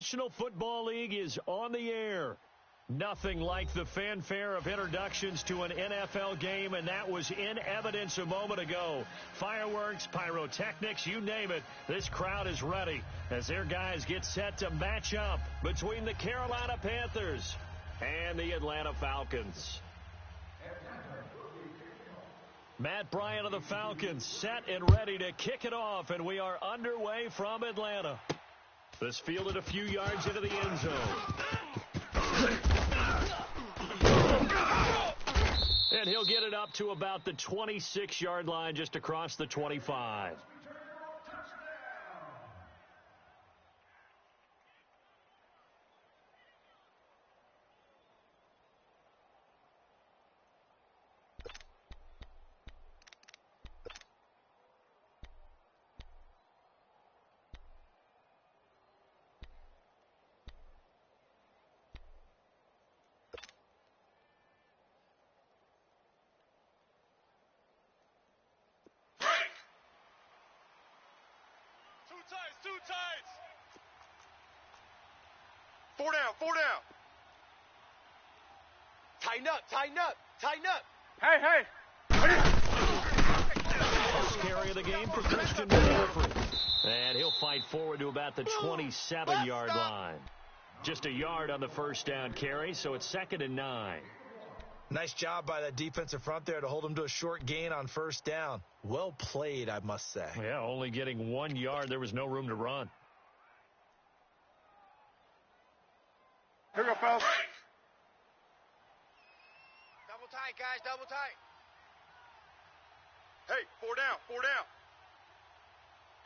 National Football League is on the air. Nothing like the fanfare of introductions to an NFL game, and that was in evidence a moment ago. Fireworks, pyrotechnics, you name it, this crowd is ready as their guys get set to match up between the Carolina Panthers and the Atlanta Falcons. Matt Bryant of the Falcons set and ready to kick it off, and we are underway from Atlanta. This fielded a few yards into the end zone. And he'll get it up to about the 26-yard line, just across the 25. Two tights. Four down. Tighten up. Hey. First carry of the game for Christian McCaffrey. And he'll fight forward to about the 27-yard line. Just a yard on the first down carry, so it's 2nd and 9. Nice job by that defensive front there to hold him to a short gain on first down. Well played, I must say. Yeah, only getting 1 yard. There was no room to run. Here we go, fellas. Double tight, guys, double tight. Hey, four down.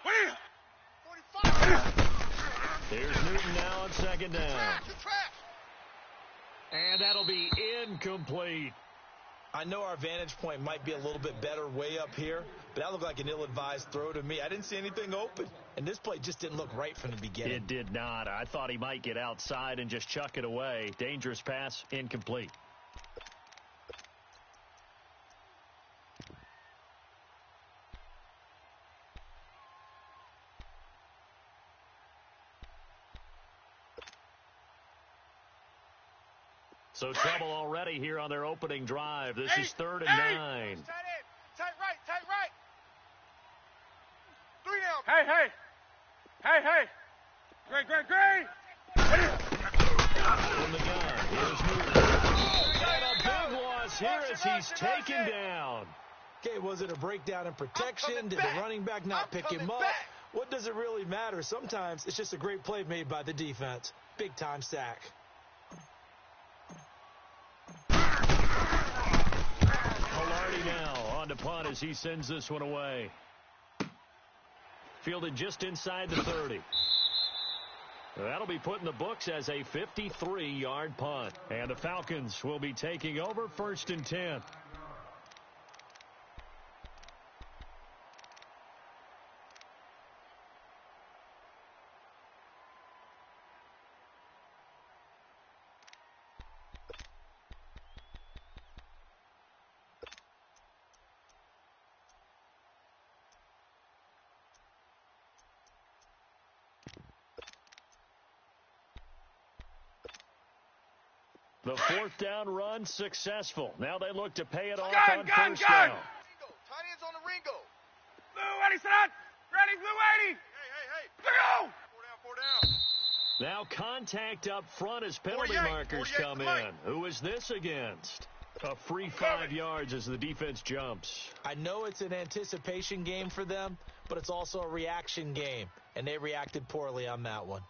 Wheel! 45. Here's Newton now on 2nd down. Trash. And that'll be incomplete. I know our vantage point might be a little bit better way up here, but that looked like an ill-advised throw to me. I didn't see anything open, and this play just didn't look right from the beginning. It did not. I thought he might get outside and just chuck it away. Dangerous pass, incomplete. So trouble already here on their opening drive. This is 3rd and 9. Tight in. Tight right. 3 down. Hey. Great. From the gun, here's Newton. And a big loss here as he's taken down. Okay, was it a breakdown in protection? Did the running back not pick him up? What does it really matter? Sometimes it's just a great play made by the defense. Big-time sack. Now on to punt as he sends this one away. Fielded just inside the 30. That'll be put in the books as a 53-yard punt. And the Falcons will be taking over 1st and 10. The 4th down run successful. Now they look to pay it off on first down. Tight ends on the Ringo. Blue 80, set. Ready, Blue 80. Hey. Go! 4 down. Now contact up front as penalty markers come in. Who is this against? A free 5 yards as the defense jumps. I know it's an anticipation game for them, but it's also a reaction game, and they reacted poorly on that one.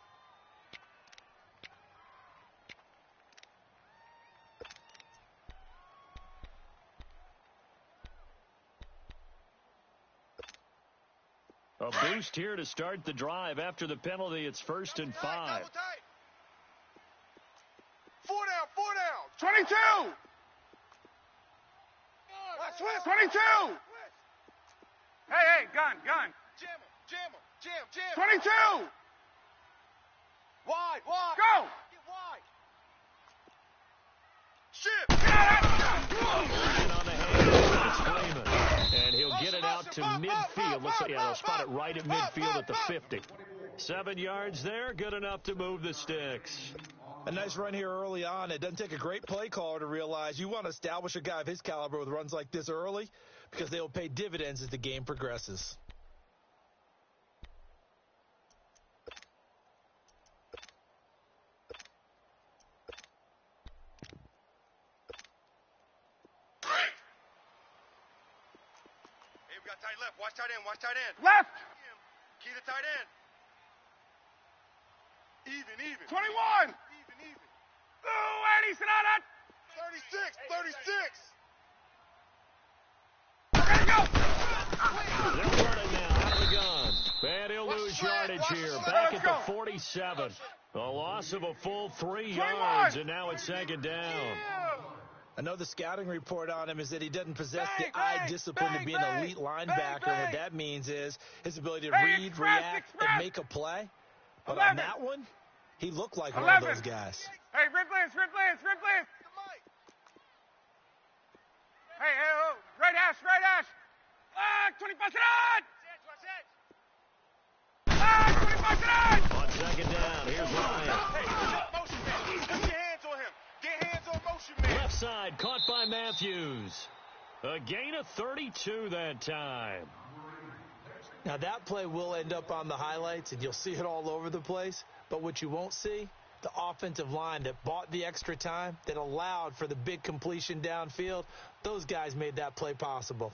A boost here to start the drive. After the penalty, it's 1st and 5. 4 down. 22. 22. Hey, gun. Jam. 22. Wide. Go. Get wide. Ship. On the hand, it's Freeman. And he'll get it out to midfield. Looks like they'll spot it right at midfield at the 50. 7 yards there, good enough to move the sticks. A nice run here early on. It doesn't take a great play caller to realize you want to establish a guy of his caliber with runs like this early because they will pay dividends as the game progresses. Hey, we got tight left. Watch tight end. Watch tight end. Left. Key to tight end. Even. 21. Even. Blue 80, sit on it. 36. Ready, go. They're running now out of the gun. And he'll lose yardage here. Back at the 47. A loss of a full 3 yards, and now it's second down. Another scouting report on him is that he doesn't possess the eye discipline to be an elite linebacker. What that means is his ability to read, react, and make a play. But on that one, he looked like one of those guys. Hey, Ripley's. Hey, oh, right hash. 25 on. 25 On second down, here's Ryan. Hey, motion man. Put your hands on him. Get hands on motion man. Left side, caught by Matthews. A gain of 32 that time. Now, that play will end up on the highlights, and you'll see it all over the place. But what you won't see, the offensive line that bought the extra time, that allowed for the big completion downfield, those guys made that play possible.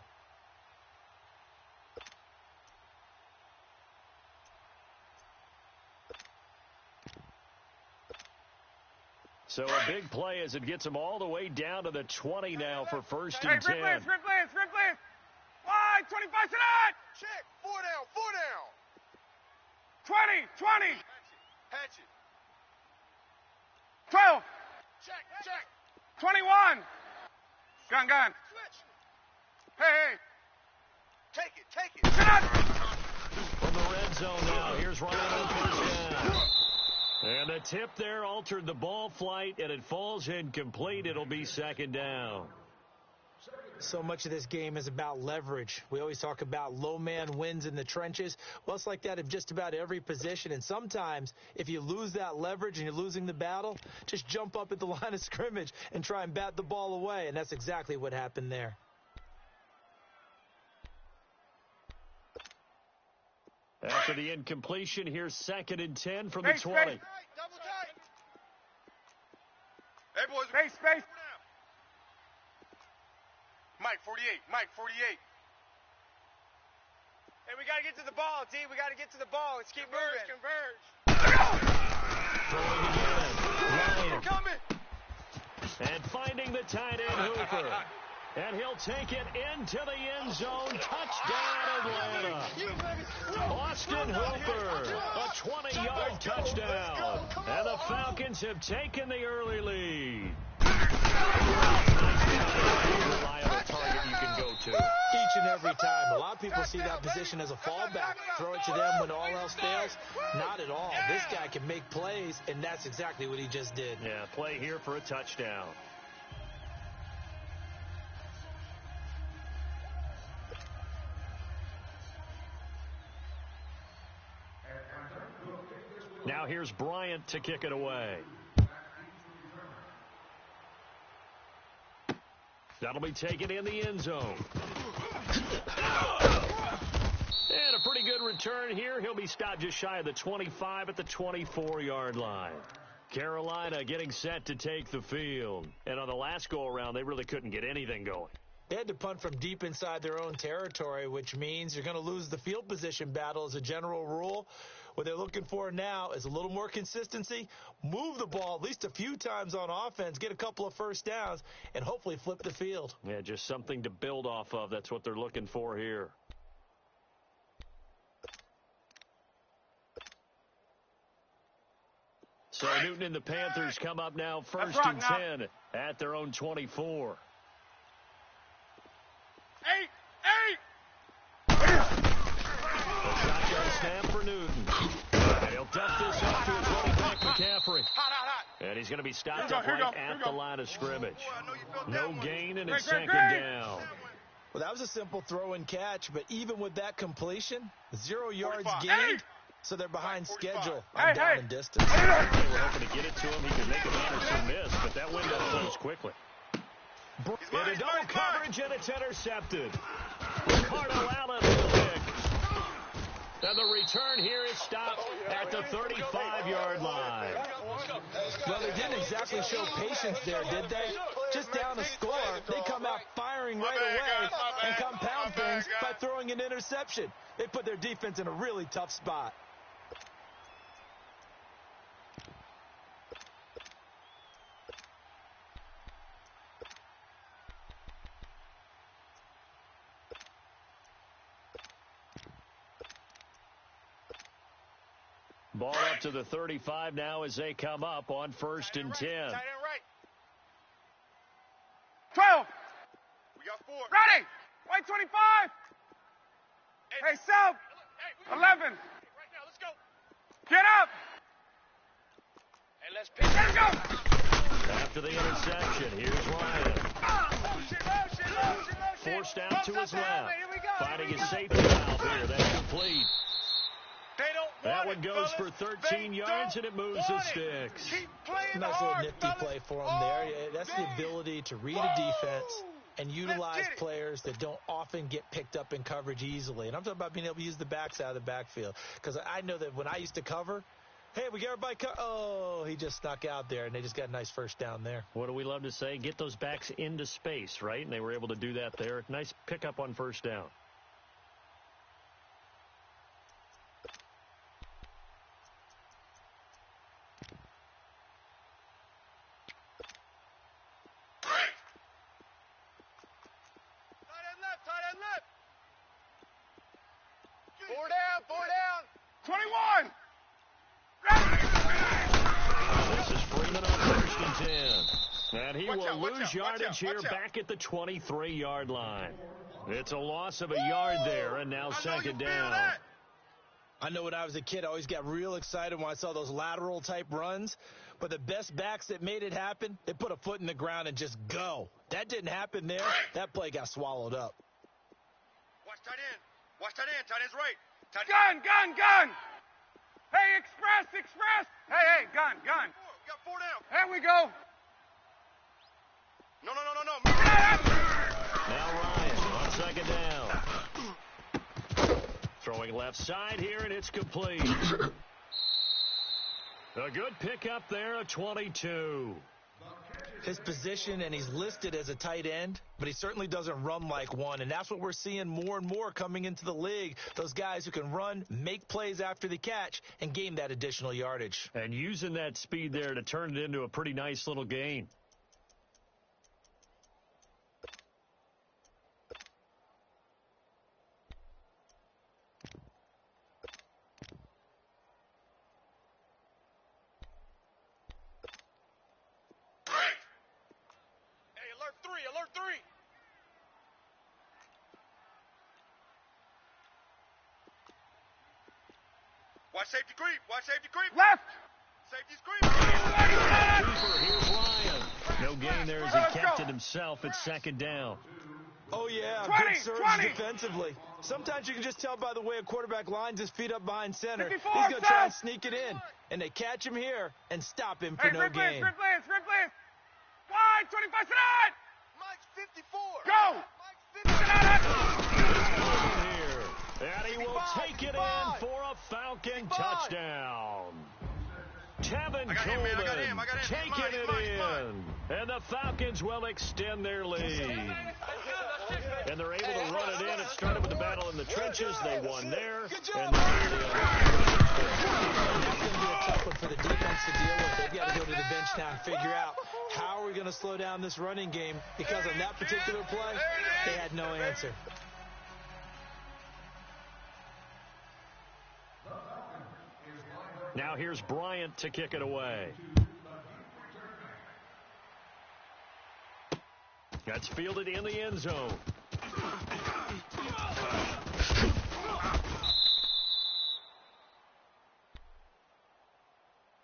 So a big play as it gets them all the way down to the 20 now for first and 10. Hey, Ripley's. Wide, 25 to that. Check. 4 down. 20. Hatchet. 12. Check. 21. Gun. Switch. Hey. Take it. Sit up. From the red zone now, here's Ryan on first down. And the tip there altered the ball flight, and it falls incomplete. It'll be second down. So much of this game is about leverage. We always talk about low man wins in the trenches. Well, it's like that in just about every position. And sometimes, if you lose that leverage and you're losing the battle, just jump up at the line of scrimmage and try and bat the ball away. And that's exactly what happened there. After the incompletion, here's second and 10 from the 20. Double tight. Hey, boys. Space. Mike, 48. Hey, we got to get to the ball, D. We got to get to the ball. Let's keep moving. Converge. Throwing again. Ryan. Coming. And finding the tight end, Hooper. And he'll take it into the end zone. Touchdown, Atlanta. Austin Hooper, a 20-yard touchdown. And the Falcons have taken the early lead. Reliable target you can go to. Each and every time. A lot of people see that position as a fallback. Throw it to them when all else fails. Not at all. This guy can make plays, and that's exactly what he just did. Yeah, play here for a touchdown. Now here's Bryant to kick it away. That'll be taken in the end zone. And a pretty good return here. He'll be stopped just shy of the 25 at the 24-yard line. Carolina getting set to take the field. And on the last go-around, they really couldn't get anything going. They had to punt from deep inside their own territory, which means you're going to lose the field position battle as a general rule. What they're looking for now is a little more consistency, move the ball at least a few times on offense, get a couple of first downs, and hopefully flip the field. Yeah, just something to build off of. That's what they're looking for here. So Newton and the Panthers come up now first and 10 at their own 24. 8. The shotgun snap for Newton. And he'll duck this off to his running back, McCaffrey. Hot. And he's going to be stopped up right at the line of scrimmage. No gain, and it's second down. Well, that was a simple throw and catch, but even with that completion, 0 yards gained, So they're behind schedule Hey, on down hey. and distance. They were hoping to get it to him. He could make a man or two miss, but that window closed quickly. In a double coverage, and it's intercepted. Ricardo Allen with the pick. And the return here is stopped at the 35-yard line. Well, they didn't exactly show patience there, did they? Just down a score, they come out firing right away and compound things by throwing an interception. They put their defense in a really tough spot. Ball up to the 35 now as they come up on 1st and 10. Tight end right. 12. We got 4. Ready. White 25. Hey, Sub. 11. Right now, let's go. Get up. Hey, let's pick. Let's go. After the interception, here's Ryan. Forced out to his left. Finding his safety valve here. That's complete. That one goes for 13 yards, and it moves the sticks. Nice little nifty play for him there. That's the ability to read a defense and utilize players that don't often get picked up in coverage easily. And I'm talking about being able to use the backs out of the backfield. Because I know that when I used to cover, hey, we got everybody oh, he just snuck out there, and they just got a nice first down there. What do we love to say? Get those backs into space, right? And they were able to do that there. Nice pickup on first down. Yardage here back at the 23-yard line. It's a loss of a yard there, and now second down. I know when I was a kid, I always got real excited when I saw those lateral type runs. But the best backs that made it happen, they put a foot in the ground and just go. That didn't happen there. That play got swallowed up. Watch tight end. Watch tight end. Tight end's right. Gun. Hey, express. Hey, gun. We got 4 down. There we go. No. Now Ryan on second down. Throwing left side here, and it's complete. A good pickup there at 22. His position, and he's listed as a tight end, but he certainly doesn't run like one, and that's what we're seeing more and more coming into the league. Those guys who can run, make plays after the catch, and gain that additional yardage. And using that speed there to turn it into a pretty nice little gain. Alert 3. Watch safety creep. Left. Safety's creep. Here's Ryan. No gain there as he kept it himself at second down. Oh, yeah, 20, good surge 20. defensively. Sometimes you can just tell by the way a quarterback lines his feet up behind center. 54, He's going to try and sneak it in, and they catch him here and stop him for no gain. Replace. Wide, 25 tonight. Mike's 54. Go. And he will take it in for a Falcon touchdown. Tevin Coleman taking it in. And the Falcons will extend their lead. And they're able to run it in. It started with the battle in the trenches. They won there. And that's going to be a tough one for the defense to deal with. They've got to go to the bench now and figure out how are we going to slow down this running game, because on that particular play, they had no answer. Now here's Bryant to kick it away. That's fielded in the end zone.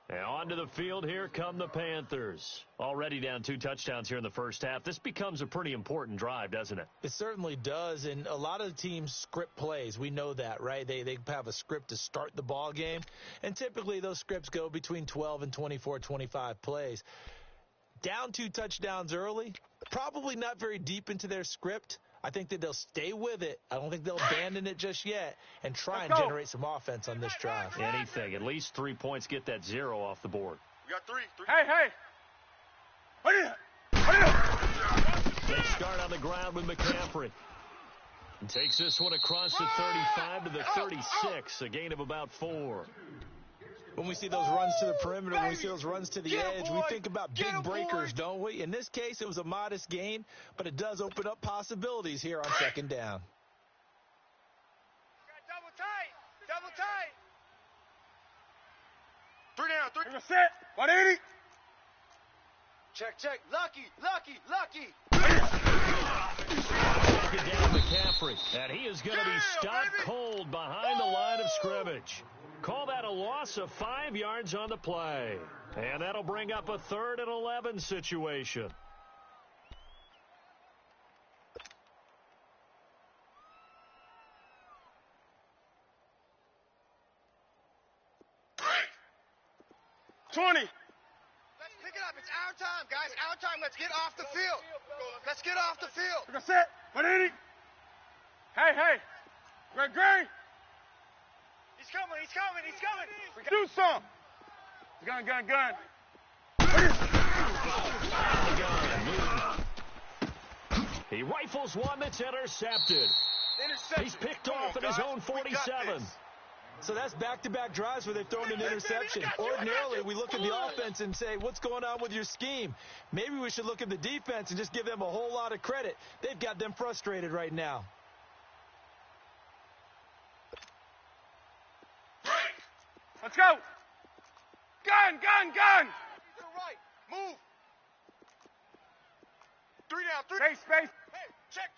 And on Onto the field here come the Panthers. Already down 2 touchdowns here in the first half. This becomes a pretty important drive, doesn't it? It certainly does, and a lot of the teams script plays. We know that, right? They have a script to start the ball game, and typically those scripts go between 12 and 24, 25 plays. Down 2 touchdowns early, probably not very deep into their script. I think that they'll stay with it. I don't think they'll abandon it just yet and try and generate some offense on this drive. Anything. At least 3 points, get that 0 off the board. We got 3. Hey! They start on the ground with McCaffrey. And takes this one across the 35 to the 36, a gain of about 4. When we see those runs to the perimeter, when we see those runs to the edge, we think about big breakers, don't we? In this case, it was a modest gain, but it does open up possibilities here on second down. Double tight. 3 down, 3. We're set. 180. Check. Lucky. Second down, McCaffrey. And he is going to be stopped cold behind the line of scrimmage. Call that a loss of 5 yards on the play. And that'll bring up a 3rd and 11 situation. Let's pick it up. It's our time, guys. Our time. Let's get off the field. We're set. 180. Hey. Gray. He's coming. Do some. Gun. He rifles one that's intercepted. He's picked off at his own 47. So that's back-to-back drives where they've thrown an interception. Ordinarily, we look at the offense and say, what's going on with your scheme? Maybe we should look at the defense and just give them a whole lot of credit. They've got them frustrated right now. Let's go. Gun. To the right. Move. 3 down. Space. Hey, check.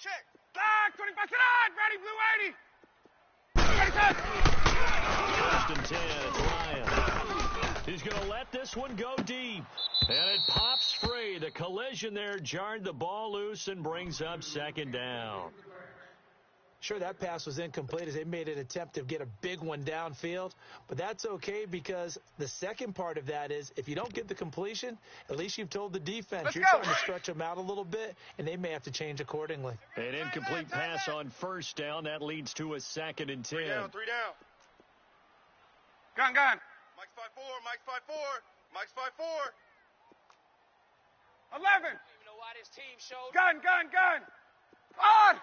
Back. 25. Get on. Ready. Blue 80. First and 10, it's Ryan. He's going to let this one go deep. And it pops free. The collision there jarred the ball loose and brings up second down. Sure, that pass was incomplete as they made an attempt to get a big one downfield, but that's okay because the second part of that is if you don't get the completion, at least you've told the defense you're trying to stretch them out a little bit, and they may have to change accordingly. An incomplete pass on first down. That leads to a 2nd and 10. 3 down. Gun. Mike's 5-4. 11. You know why this team showed. Gun. On.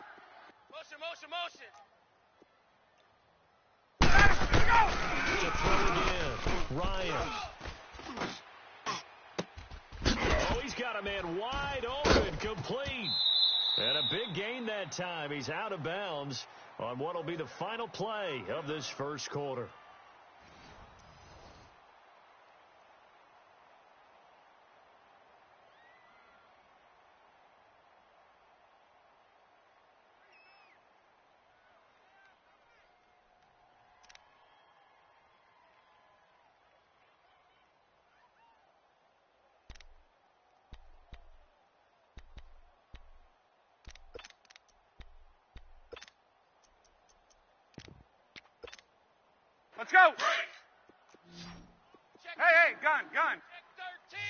Motion. To throw again. Ryan. Oh, he's got a man wide open, complete. And a big gain that time. He's out of bounds on what will be the final play of this first quarter. Let's go. Check. Hey, gun. Check 13.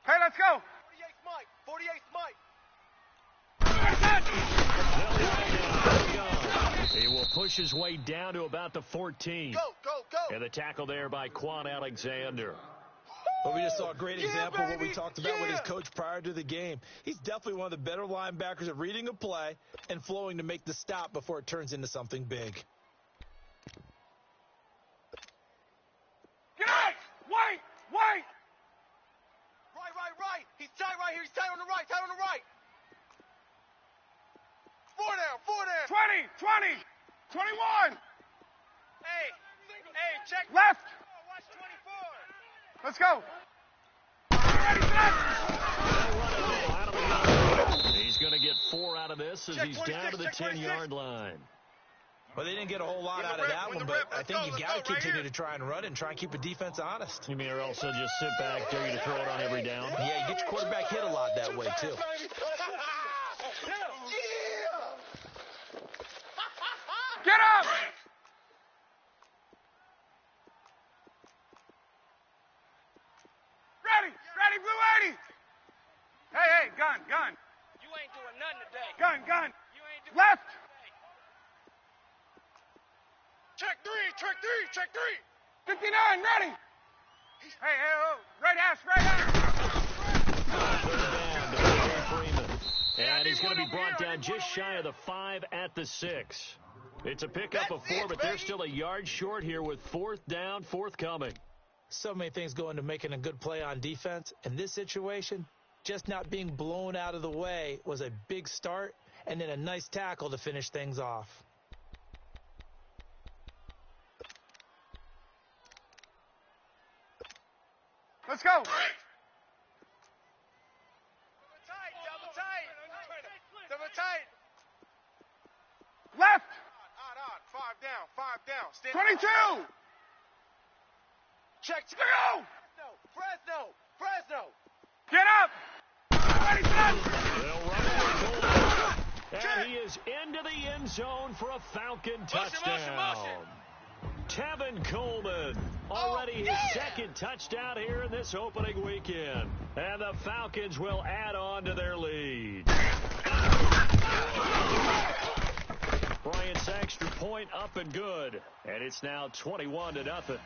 Hey, let's go. 48th Mike. He will push his way down to about the 14. Go. And the tackle there by Quan Alexander. But we just saw a great example of what we talked about with his coach prior to the game. He's definitely one of the better linebackers at reading a play and flowing to make the stop before it turns into something big. Get out! Wait! Right. He's tight right here. He's tight on the right. 4 down. 20! 21! Hey, check. Left! Watch 24. Let's go! He's going to get 4 out of this as he's down to the 10-yard line. Well, they didn't get a whole lot out of that one, but I think you got to continue to try and run and try and keep the defense honest. You mean or also just sit back, dare you to throw it on every down? Yeah, you get your quarterback hit a lot that way, too. Get up! Ready, Blue 80! Hey, gun. You ain't doing nothing today. Gun. You ain't doing Left! Check three. 59, ready! Hey, oh, right ass! Third down to Freeman. And he's going to be brought down just shy of the 5 at the 6. It's a pickup of 4, but they're still a yard short here with 4th down, forthcoming. So many things go into making a good play on defense. In this situation, just not being blown out of the way was a big start, and then a nice tackle to finish things off. Let's go! Double tight. Left! On. 5 down. Stand 22! Check. Go! Fresno. Get up! Ready, set! They'll run it. And he is into the end zone for a Falcon touchdown. Tevin Coleman, already his second touchdown here in this opening weekend. And the Falcons will add on to their lead. Bryant's extra point up and good. And it's now 21-0.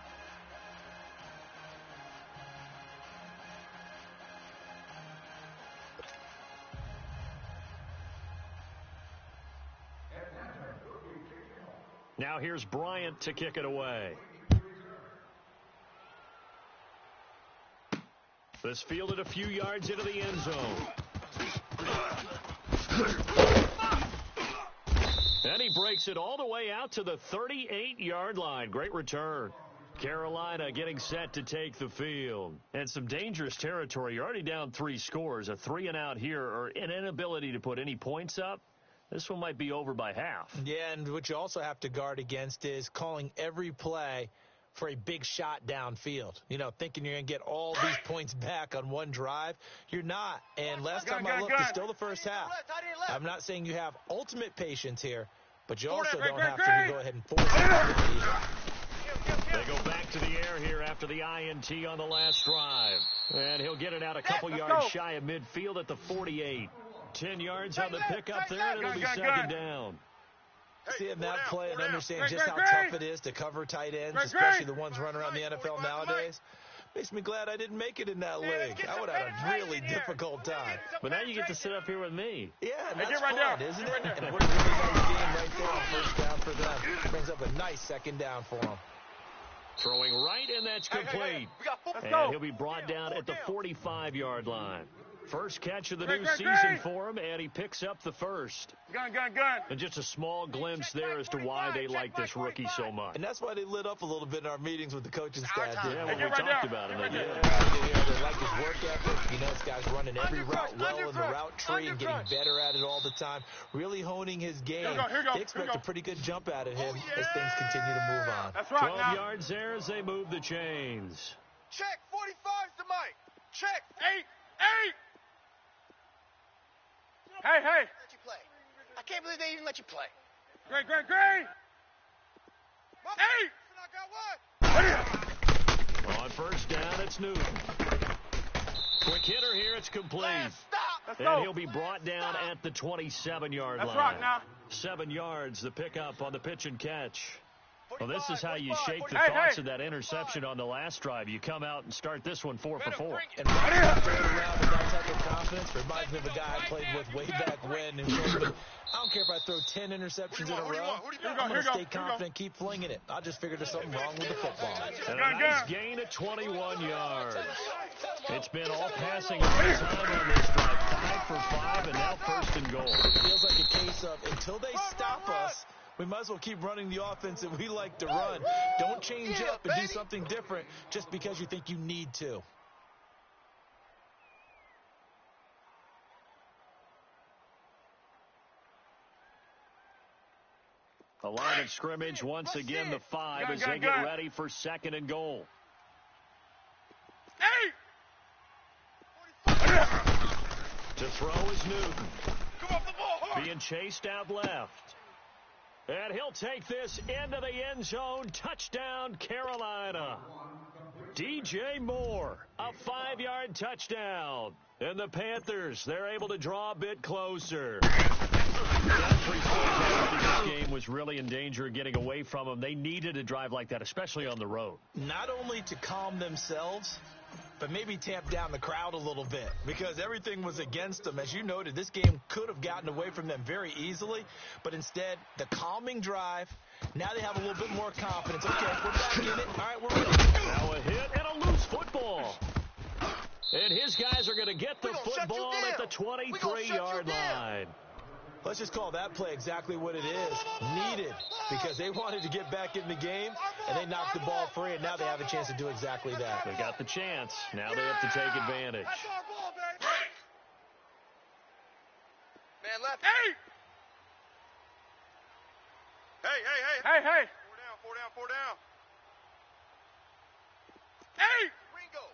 Now here's Bryant to kick it away. This fielded a few yards into the end zone. And he breaks it all the way out to the 38-yard line. Great return. Carolina getting set to take the field. And some dangerous territory. You're already down 3 scores. A 3-and-out here, or an inability to put any points up. This one might be over by half. Yeah, and what you also have to guard against is calling every play for a big shot downfield. You know, thinking you're going to get all these points back on one drive. You're not. And last time I looked, it's still the first half. I'm not saying you have ultimate patience here, but you also don't have to go ahead and force it. They go back to the air here after the INT on the last drive. And he'll get it out a couple yards shy of midfield at the 48. 10 yards on the pickup there, and it'll be second down. Seeing that play and understand just how tough it is to cover tight ends, especially the ones running around the NFL nowadays, makes me glad I didn't make it in that league. I would have had a really difficult time. But now you get to sit up here with me. Yeah, and that's fun, isn't it? And what a really nice game right there on first down for them. Brings up a nice second down for them. Throwing right, and that's complete. And he'll be brought down at the 45-yard line. First catch of the new season for him, and he picks up the first. Gun. And just a small glimpse there as to why they like this rookie so much. And that's why they lit up a little bit in our meetings with the coaching staff. Yeah, when we talked about him, they did. They like his work ethic. You know, this guy's running every route well in the route tree and getting better at it all the time. Really honing his game. They expect a pretty good jump out of him as things continue to move on. That's right. 12 yards there as they move the chains. Check. 45's the mic. Check. 8. Hey. Let you play. I can't believe they even let you play. Great. 8. On first down, it's Newton. Quick hitter here, it's complete. Let's And go. he'll be brought down at the 27-yard line. That's right now. 7 yards, the pickup on the pitch and catch. Well, this is how you shake the Hey, thoughts hey. of that interception on the last drive. You come out and start this one 4 for 4. And running around with that type of confidence reminds me of a guy I played with way back when. And told me, I don't care if I throw 10 interceptions in a row. I'm going to stay confident, keep flinging it. I just figured there's something wrong with the football. And a nice gain of 21 yards. It's been all passing all the time on this drive. 5 for 5, and now first and goal. It feels like a case of until they stop us, we might as well keep running the offense that we like to run. Don't change up and do something different just because you think you need to. The line of scrimmage once again the 5 as they get ready for 2nd and goal. To throw is Newton. Come off the ball hard. Being chased out left. And he'll take this into the end zone. Touchdown, Carolina. DJ Moore, a 5-yard touchdown. And the Panthers, they're able to draw a bit closer. This game was really in danger of getting away from them. They needed a drive like that, especially on the road. Not only to calm themselves, but maybe tamp down the crowd a little bit because everything was against them. As you noted, this game could have gotten away from them very easily, but instead, the calming drive, now they have a little bit more confidence. Okay, we're back in it. All right, we're ready. Now a hit and a loose football. And his guys are going to get the football at the 23-yard line. Let's just call that play exactly what it is. Needed, because they wanted to get back in the game, and they knocked the ball free, and now they have a chance to do exactly that. They got the chance. Now they have to take advantage. That's our ball, baby. Man left. Hey! Hey! Hey! Four down. Hey! Ringo!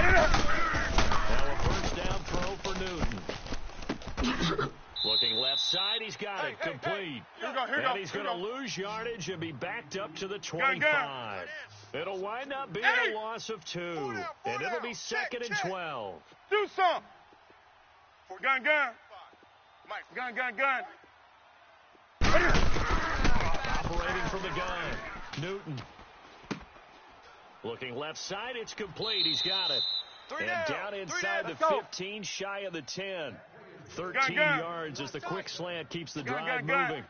Now a first down throw for Newton. Looking left side, he's got it complete. Here we go. And he's going to lose yardage and be backed up to the 25. It'll wind up being a loss of 2. And it'll be 2nd and 12. Do some. Gun. Mike, gun. Operating from the gun, Newton. Looking left side, it's complete. He's got it. And down inside the 15, shy of the 10. 13 yards as the quick slant keeps the drive moving.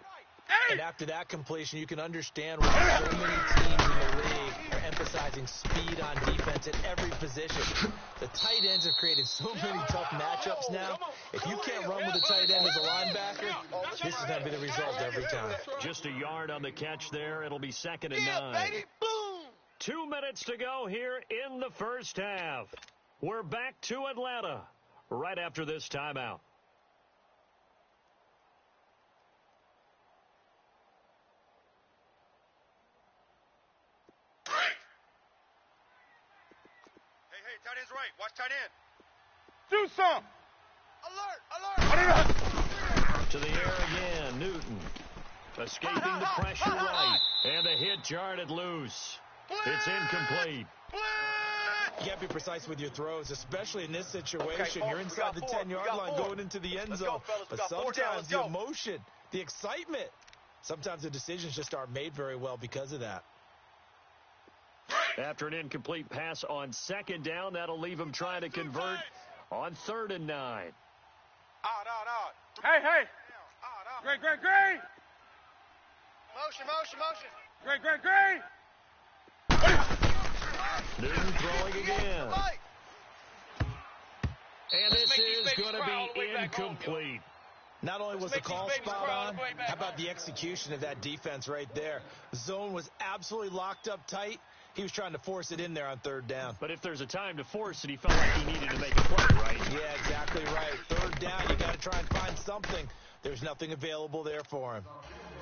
And after that completion, you can understand why so many teams in the league are emphasizing speed on defense at every position. The tight ends have created so many tough matchups now. If you can't run with a tight end as a linebacker, this is going to be the result every time. Just a yard on the catch there. It'll be 2nd and 9. 2 minutes to go here in the first half. We're back to Atlanta right after this timeout. Tight end's right. Watch tight end. Do some. Alert. To the air again, Newton. Escaping the pressure right. And the hit jarred it loose. It's incomplete. You got to be precise with your throws, especially in this situation. You're inside the 10-yard line going into the end zone. But sometimes the emotion, the excitement, sometimes the decisions just aren't made very well because of that. After an incomplete pass on 2nd down, that'll leave him trying to convert on 3rd and 9. Out. Hey. Great. Motion. Great. Newton throwing again. And this is going to be incomplete. Not only was the call spot on, how about the execution of that defense right there? Zone was absolutely locked up tight. He was trying to force it in there on 3rd down. But if there's a time to force it, he felt like he needed to make a play, right? Yeah, exactly right. 3rd down, you got to try and find something. There's nothing available there for him.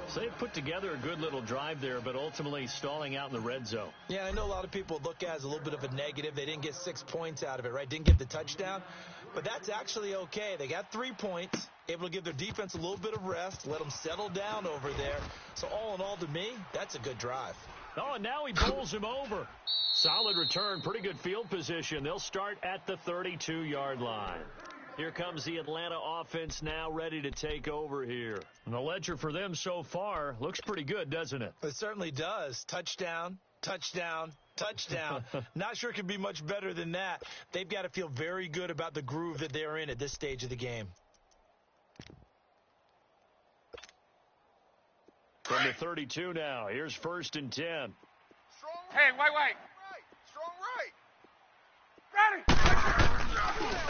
So they put together a good little drive there, but ultimately stalling out in the red zone. Yeah, I know a lot of people look at it as a little bit of a negative. They didn't get 6 points out of it, right? Didn't get the touchdown. But that's actually okay. They got 3 points, able to give their defense a little bit of rest, let them settle down over there. So all in all, to me, that's a good drive. Oh, and now he bowls him over. Solid return, pretty good field position. They'll start at the 32-yard line. Here comes the Atlanta offense now ready to take over here. And the ledger for them so far looks pretty good, doesn't it? It certainly does. Touchdown. Not sure it can be much better than that. They've got to feel very good about the groove that they're in at this stage of the game. From the 32 now, here's 1st and 10. Hey, white. Strong right. Ready.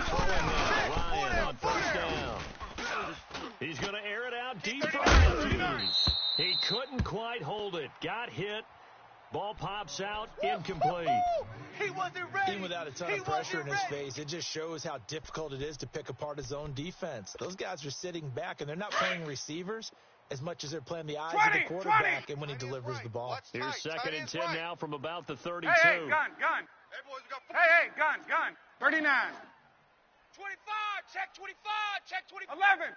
Throwing now, Ryan on 1st down. He's going to air it out deep for Matthews. He couldn't quite hold it. Got hit. Ball pops out, incomplete. He wasn't ready. Even without a ton of pressure in his face, it just shows how difficult it is to pick apart his own defense. Those guys are sitting back, and they're not playing receivers. as much as they're playing the eyes of the quarterback and when he delivers the ball. Here's 2nd and 10 now from about the 32. Hey, gun. Hey, gun. 39. 25, check 25, check 25. 11.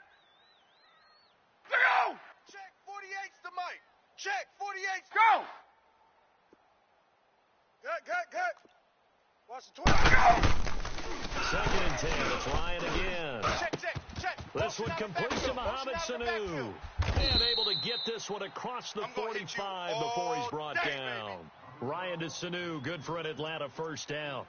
Go! Check 48's the mic. Check 48's. Go! Good. Watch the 20. Go! 2nd and 10. It's Ryan again. Check. This one completes to Mohamed Sanu. And able to get this one across the 45 before he's brought down. Ryan to Sanu, good for an Atlanta first down.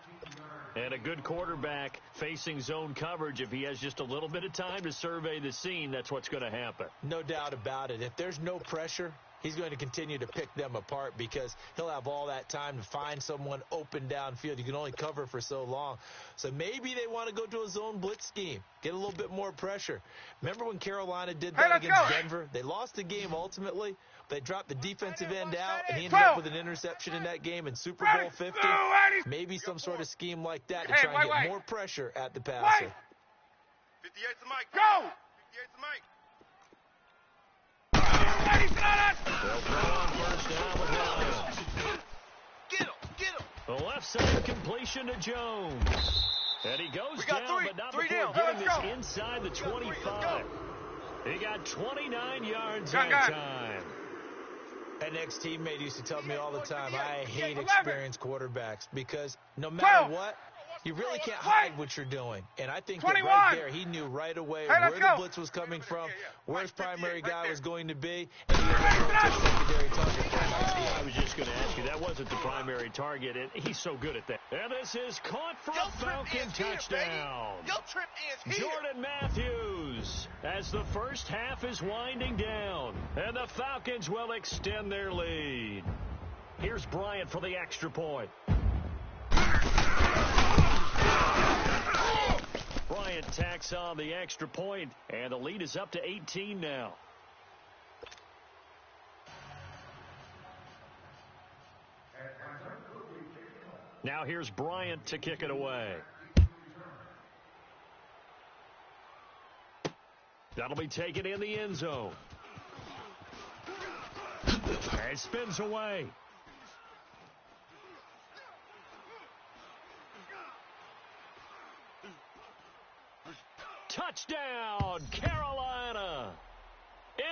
And a good quarterback facing zone coverage. If he has just a little bit of time to survey the scene, that's what's going to happen. No doubt about it. If there's no pressure, he's going to continue to pick them apart because he'll have all that time to find someone open downfield. You can only cover for so long. So maybe they want to go to a zone blitz scheme, get a little bit more pressure. Remember when Carolina did that against Denver? They lost the game ultimately. They dropped the defensive end out, and he ended up with an interception in that game in Super Bowl 50. Maybe some sort of scheme like that to try and get more pressure at the passer. 58's the mic. Go! 58's the mic. They'll throw on first down with Ryan. Get him. The left side completion to Jones. And he goes down, but not before getting this inside the 25. He got 29 yards that time. An ex-teammate used to tell me all the time, I hate experienced quarterbacks because no matter what, you really can't hide what you're doing. And I think that right there, he knew right away where the blitz was coming from, where his primary guy was going to be, and he was going to secondary target. I was just going to ask you, that wasn't the primary target, and he's so good at that. And this is caught for a Falcon touchdown. Jordan Matthews, as the first half is winding down, and the Falcons will extend their lead. Here's Bryant for the extra point. Bryant tacks on the extra point, and the lead is up to 18 now. Now here's Bryant to kick it away. That'll be taken in the end zone. And spins away. Touchdown, Carolina.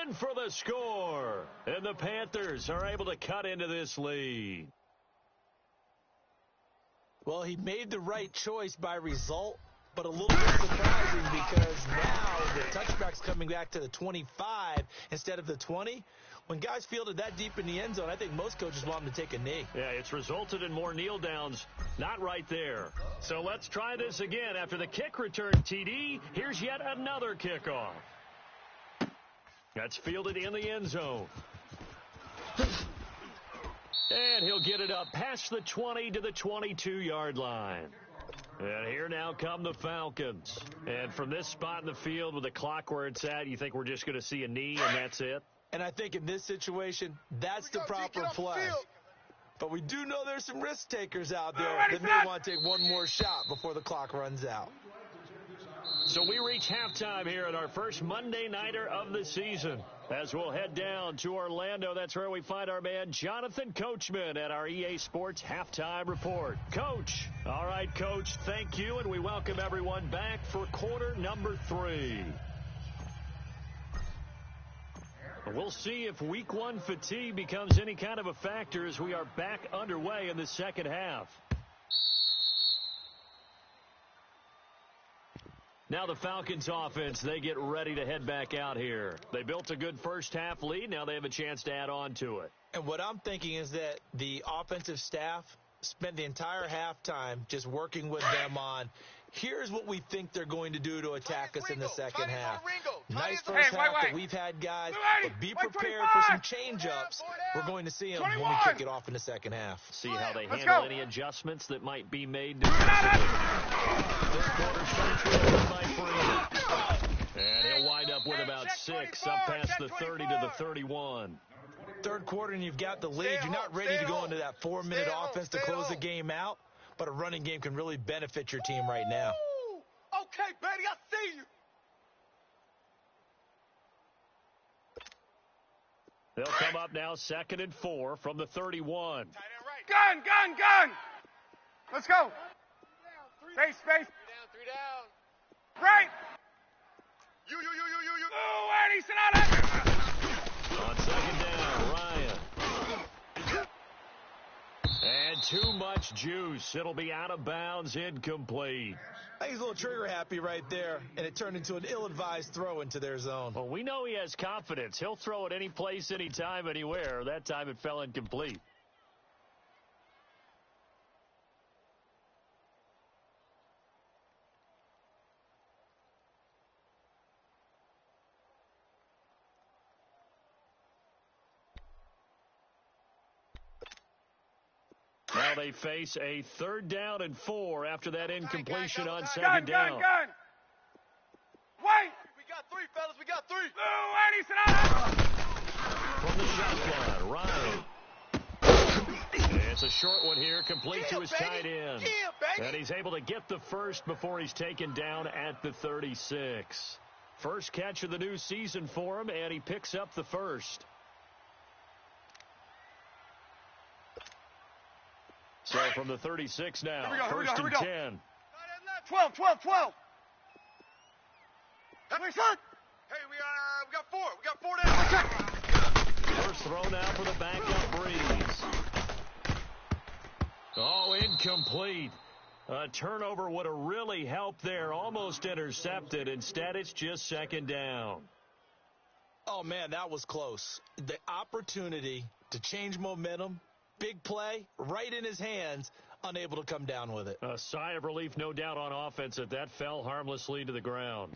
In for the score. And the Panthers are able to cut into this lead. Well, he made the right choice by result, but a little bit surprising because now the touchback's coming back to the 25 instead of the 20. When guys fielded that deep in the end zone, I think most coaches want them to take a knee. Yeah, it's resulted in more kneel downs. Not right there. So let's try this again. After the kick return TD, here's yet another kickoff. That's fielded in the end zone. And he'll get it up past the 20 to the 22-yard line. And here now come the Falcons. And from this spot in the field with the clock where it's at, you think we're just going to see a knee and that's it? And I think in this situation, that's the proper play. But we do know there's some risk takers out there that may want to take one more shot before the clock runs out. So we reach halftime here at our first Monday Nighter of the season. As we'll head down to Orlando, that's where we find our man Jonathan Coachman at our EA Sports Halftime Report. Coach. All right, Coach, thank you, and we welcome everyone back for quarter number 3. We'll see if week 1 fatigue becomes any kind of a factor as we are back underway in the second half. Now the Falcons offense, they get ready to head back out here. They built a good first half lead. Now they have a chance to add on to it. And what I'm thinking is that the offensive staff spent the entire halftime just working with them on, here's what we think they're going to do to attack us in the second half. Nice first half that we've had, guys, but be prepared for some change-ups. We're going to see them when we kick it off in the second half. See how they handle any adjustments that might be made defensively. This quarter starts with by Freeman. And he'll wind up with about 6 up past the 30 to the 31. Third quarter and you've got the lead. You're not ready to go into that 4-minute offense to close the game out, but a running game can really benefit your team right now. Okay, Betty, I see you. They'll come up now 2nd and 4 from the 31. Gun, gun, gun. Let's go. Space, space. 3 down. Right. You. Ooh, Eddie, sit on it. On 2nd down, Ryan. And too much juice. It'll be out of bounds, incomplete. I think he's a little trigger happy right there, and it turned into an ill-advised throw into their zone. Well, we know he has confidence. He'll throw it any place, anytime, anywhere. That time it fell incomplete. Now they face a 3rd down and 4 after that incompletion on 2nd down. Gun. Wait. We got 3, fellas. We got 3. Ooh, Eddie, sit on it. From the shotgun, Ryan. It's a short one here, complete to his tight end. And he's able to get the first before he's taken down at the 36. First catch of the new season for him, and he picks up the first. So from the 36 now, first and 10. 12. Hey, we got 4. We got 4 down. First throw now for the backup Breeze. Oh, incomplete. A turnover would have really helped there. Almost intercepted. Instead, it's just 2nd down. Oh, man, that was close. The opportunity to change momentum, big play, right in his hands, unable to come down with it. A sigh of relief, no doubt, on offense that fell harmlessly to the ground.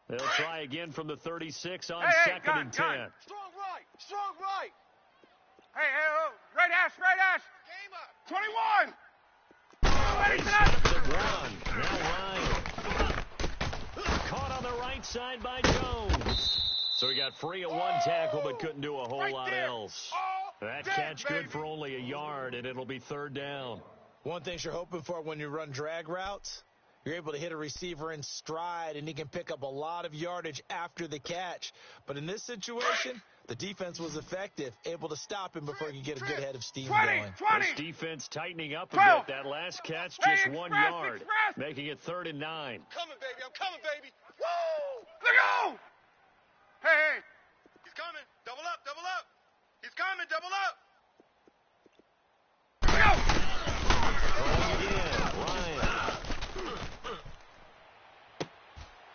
They'll try again from the 36 on 2nd and 10. Strong right. Hey, right hash. Game up. 21. They stopped at 1. Now Ryan. Caught on the right side by Jones. So he got free at one tackle but couldn't do a whole lot else. That catch good for only a yard, and it'll be 3rd down. One thing you're hoping for when you run drag routes, you're able to hit a receiver in stride, and he can pick up a lot of yardage after the catch. But in this situation, the defense was effective, able to stop him before he could get a good head of steam going. This defense tightening up a bit. That last catch, just 1 yard, making it 3rd and 9. I'm coming, baby. Woo! Let go! Hey. He's coming. Double up. He's coming, double up.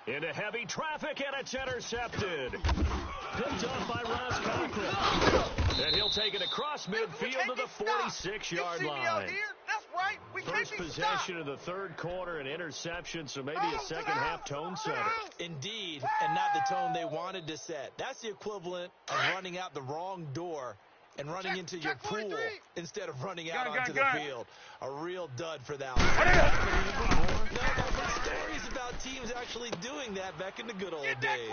Into heavy traffic, and it's intercepted. Picked off by Ross Cochran. And he'll take it across midfield to the 46-yard line. That's right. First possession of the 3rd quarter, an interception, so maybe a second-half tone setter. Indeed, and not the tone they wanted to set. That's the equivalent of running out the wrong door and running into your pool instead of running out onto the field. A real dud for that one. No, I've heard stories about teams actually doing that back in the good old days.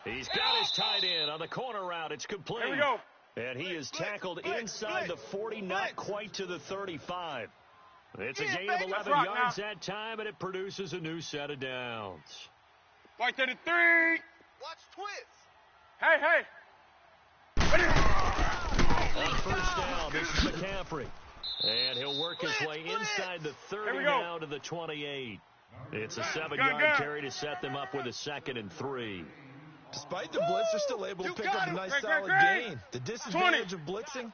He's got his tight end on the corner route. It's complete. Here we go. And he is tackled inside the 40, not quite to the 35. It's a gain of 11 yards that time, and it produces a new set of downs. Right to the 3. Watch twist. Hey. On first down, this is McCaffrey. And he'll work his way inside the 30 now to the 28. It's a 7-yard carry to set them up with a 2nd and 3. Despite the blitz, they're still able to pick up a nice solid gain. The disadvantage of blitzing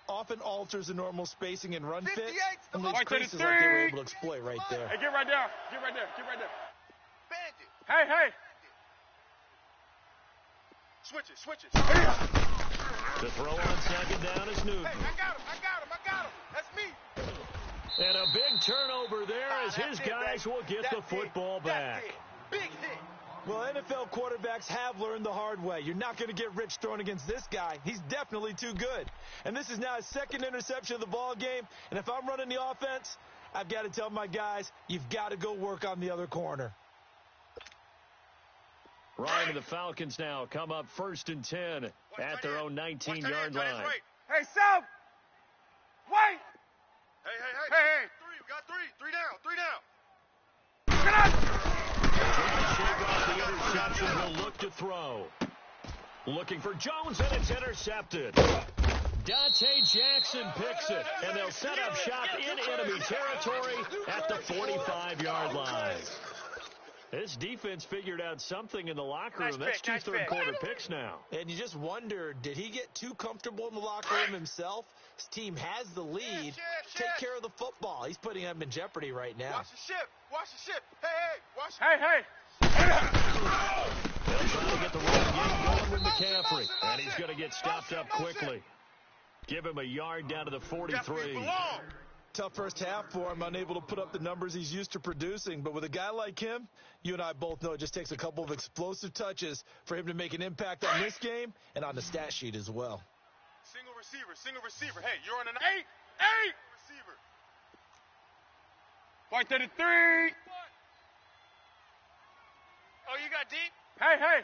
often alters the normal spacing and run fit, and leaves creases like they were able to exploit right there. Hey, get right there. Bandit. Hey. Switch it. The throw on 2nd down is Newton. Hey, I got him. That's me. And a big turnover there as his guys will get the football back. Big hit. Well, NFL quarterbacks have learned the hard way. You're not going to get rich throwing against this guy. He's definitely too good. And this is now his second interception of the ball game. And if I'm running the offense, I've got to tell my guys, you've got to go work on the other corner. Ryan and the Falcons now come up 1st and 10 at their own 19-yard line. Hey, Sal! Wait! Hey! Three, we got three. Three down. Get up! Shake off the interception. Will look to throw. Looking for Jones, and it's intercepted. Dante Jackson picks it, and they'll set up shop in enemy territory at the 45-yard line. This defense figured out something in the locker room. That's two third-quarter picks now. And you just wonder, did he get too comfortable in the locker room himself? His team has the lead. Take care of the football. He's putting them in jeopardy right now. Watch the ship. Hey, watch. Hey! They'll try to get the run game going with McCaffrey, and he's going to get stopped up quickly. Give him a yard down to the 43. Tough first half for him, unable to put up the numbers he's used to producing. But with a guy like him, you and I both know it just takes a couple of explosive touches for him to make an impact on this game and on the stat sheet as well. Single receiver. Hey, you're on an 8. Receiver. Point 33. Oh, you got deep? Hey!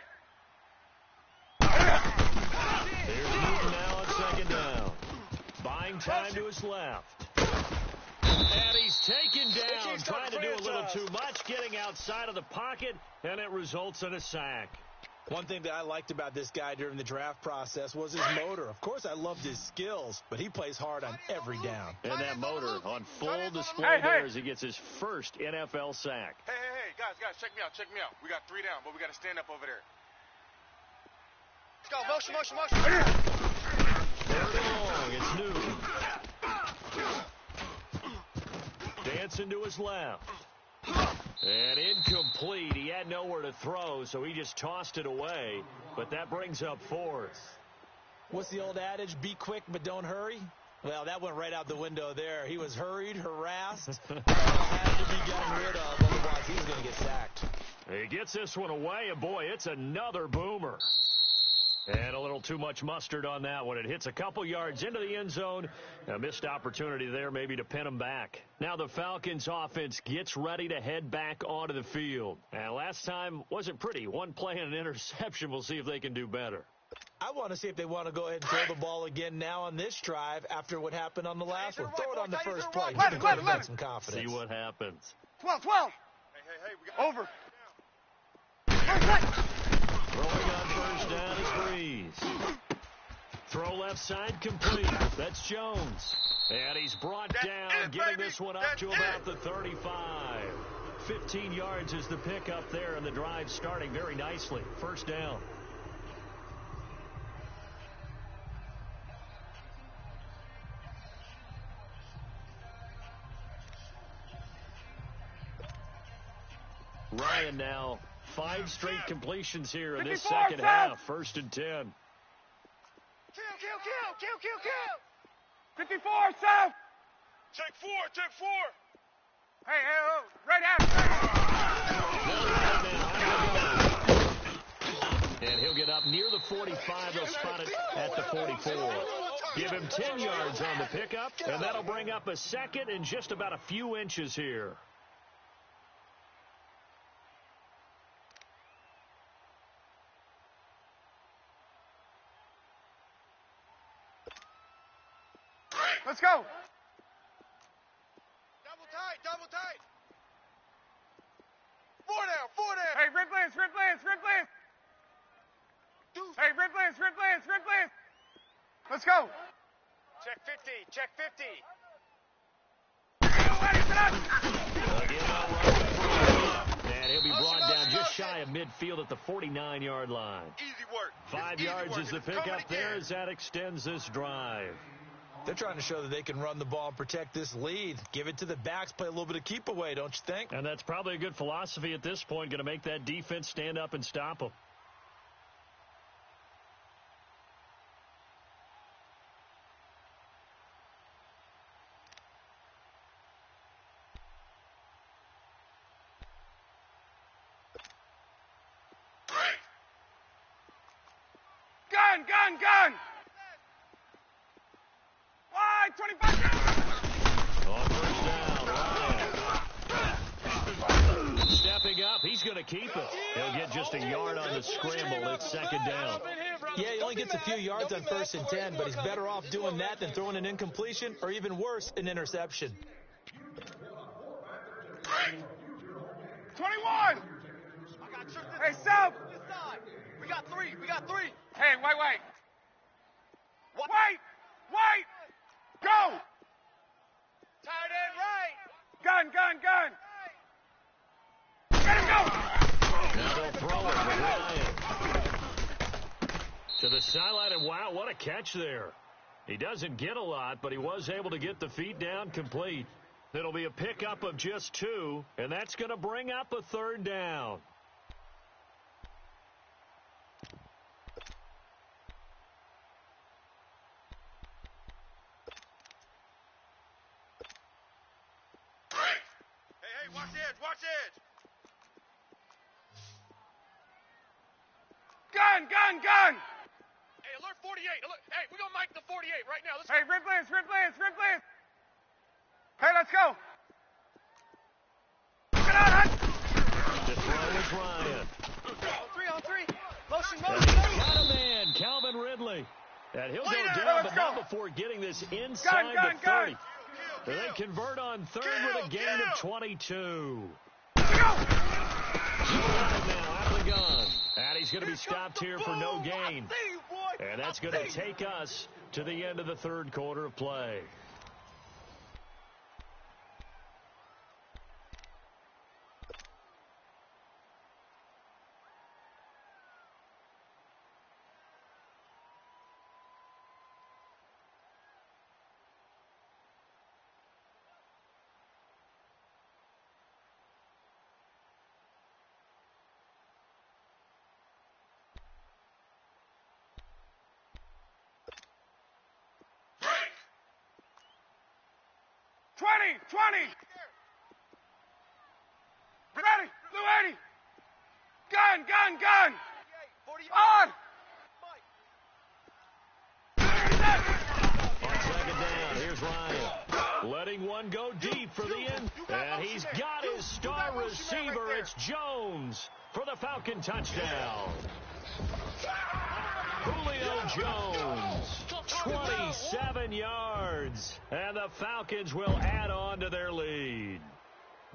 There's Newton now on second down. Buying time to his left. And he's taken down, trying to do a little too much, getting outside of the pocket, and it results in a sack. One thing that I liked about this guy during the draft process was his motor. Of course, I loved his skills, but he plays hard on every down. And that motor on full display there as he gets his first NFL sack. Hey, guys, check me out. We got 3 down, but we got to stand up over there. Let's go, motion. Third and long, it's Newton. Dancing to his left. And incomplete. He had nowhere to throw, so he just tossed it away. But that brings up 4th. What's the old adage? Be quick, but don't hurry? Well, that went right out the window there. He was hurried, harassed, had to be gotten rid of. Otherwise, he's going to get sacked. He gets this one away, and boy, it's another boomer. And a little too much mustard on that one. It hits a couple yards into the end zone. A missed opportunity there maybe to pin him back. Now the Falcons offense gets ready to head back onto the field. And last time wasn't pretty. One play and an interception. We'll see if they can do better. I want to see if they want to go ahead and throw the ball again now on this drive after what happened on the last one. Throw it on the first play. Let it. Some confidence. See what happens. 12. Hey, we got Over. Throwing on first down is Breeze. Throw left side complete. That's Jones. And he's brought down, getting this one up to about the 35. 15 yards is the pickup there, and the drive starting very nicely. First down. Ryan now 5 straight completions here in this second half. 1st and 10. Kill. 54, Sal. Check 4. Hey, right after. And he'll get up near the 45. They'll spot it at the 44. Give him 10 yards on the pickup, and that'll bring up a second and just about a few inches here. Let's go. Double tight. 4 down. Hey, Ripley's. Hey, Ripley's. Let's go. Check 50. And he'll be brought down just shy of midfield at the 49-yard line. Easy work. 5 yards is the pickup there as that extends this drive. They're trying to show that they can run the ball and protect this lead. Give it to the backs, play a little bit of keep away, don't you think? And that's probably a good philosophy at this point, going to make that defense stand up and stop them. gun. Wide, 25. On first down, Ryan. Stepping up, he's going to keep it. He'll get just a yard on the scramble. It's second down. Yeah, he only gets a few yards on 1st and 10, but he's better off doing that than throwing an incompletion or even worse, an interception. 21. Hey, Sub. We got three. Hey, wait. Wait. Go. Tight end right. Gun. Let him go. Now they'll throw it for Ryan. To the sideline, and wow, what a catch there. He doesn't get a lot, but he was able to get the feet down complete. It'll be a pickup of just 2, and that's going to bring up a 3rd down. Hey, watch edge. Gun. Hey, alert 48. Hey, we're going to mic the 48 right now. Let's Hey, Ripley's. Hey, let's go. Get out, Hunt. The throw is Ryan. 3-on-3. Motion. Got a man, Calvin Ridley. And he'll go down, but not before getting this inside the 30. And they convert on 3rd with a gain of 22. Let's go. Now out of the gun. And he's going to be stopped here for no gain. And that's going to take us to the end of the 3rd quarter of play. Twenty. Ready. Blue 80. Gun. On. On second down, here's Ryan. Letting one go deep for the end. And he's got his star receiver. It's Jones for the Falcon touchdown. Julio Jones, 27 yards. And the Falcons will add on to their lead.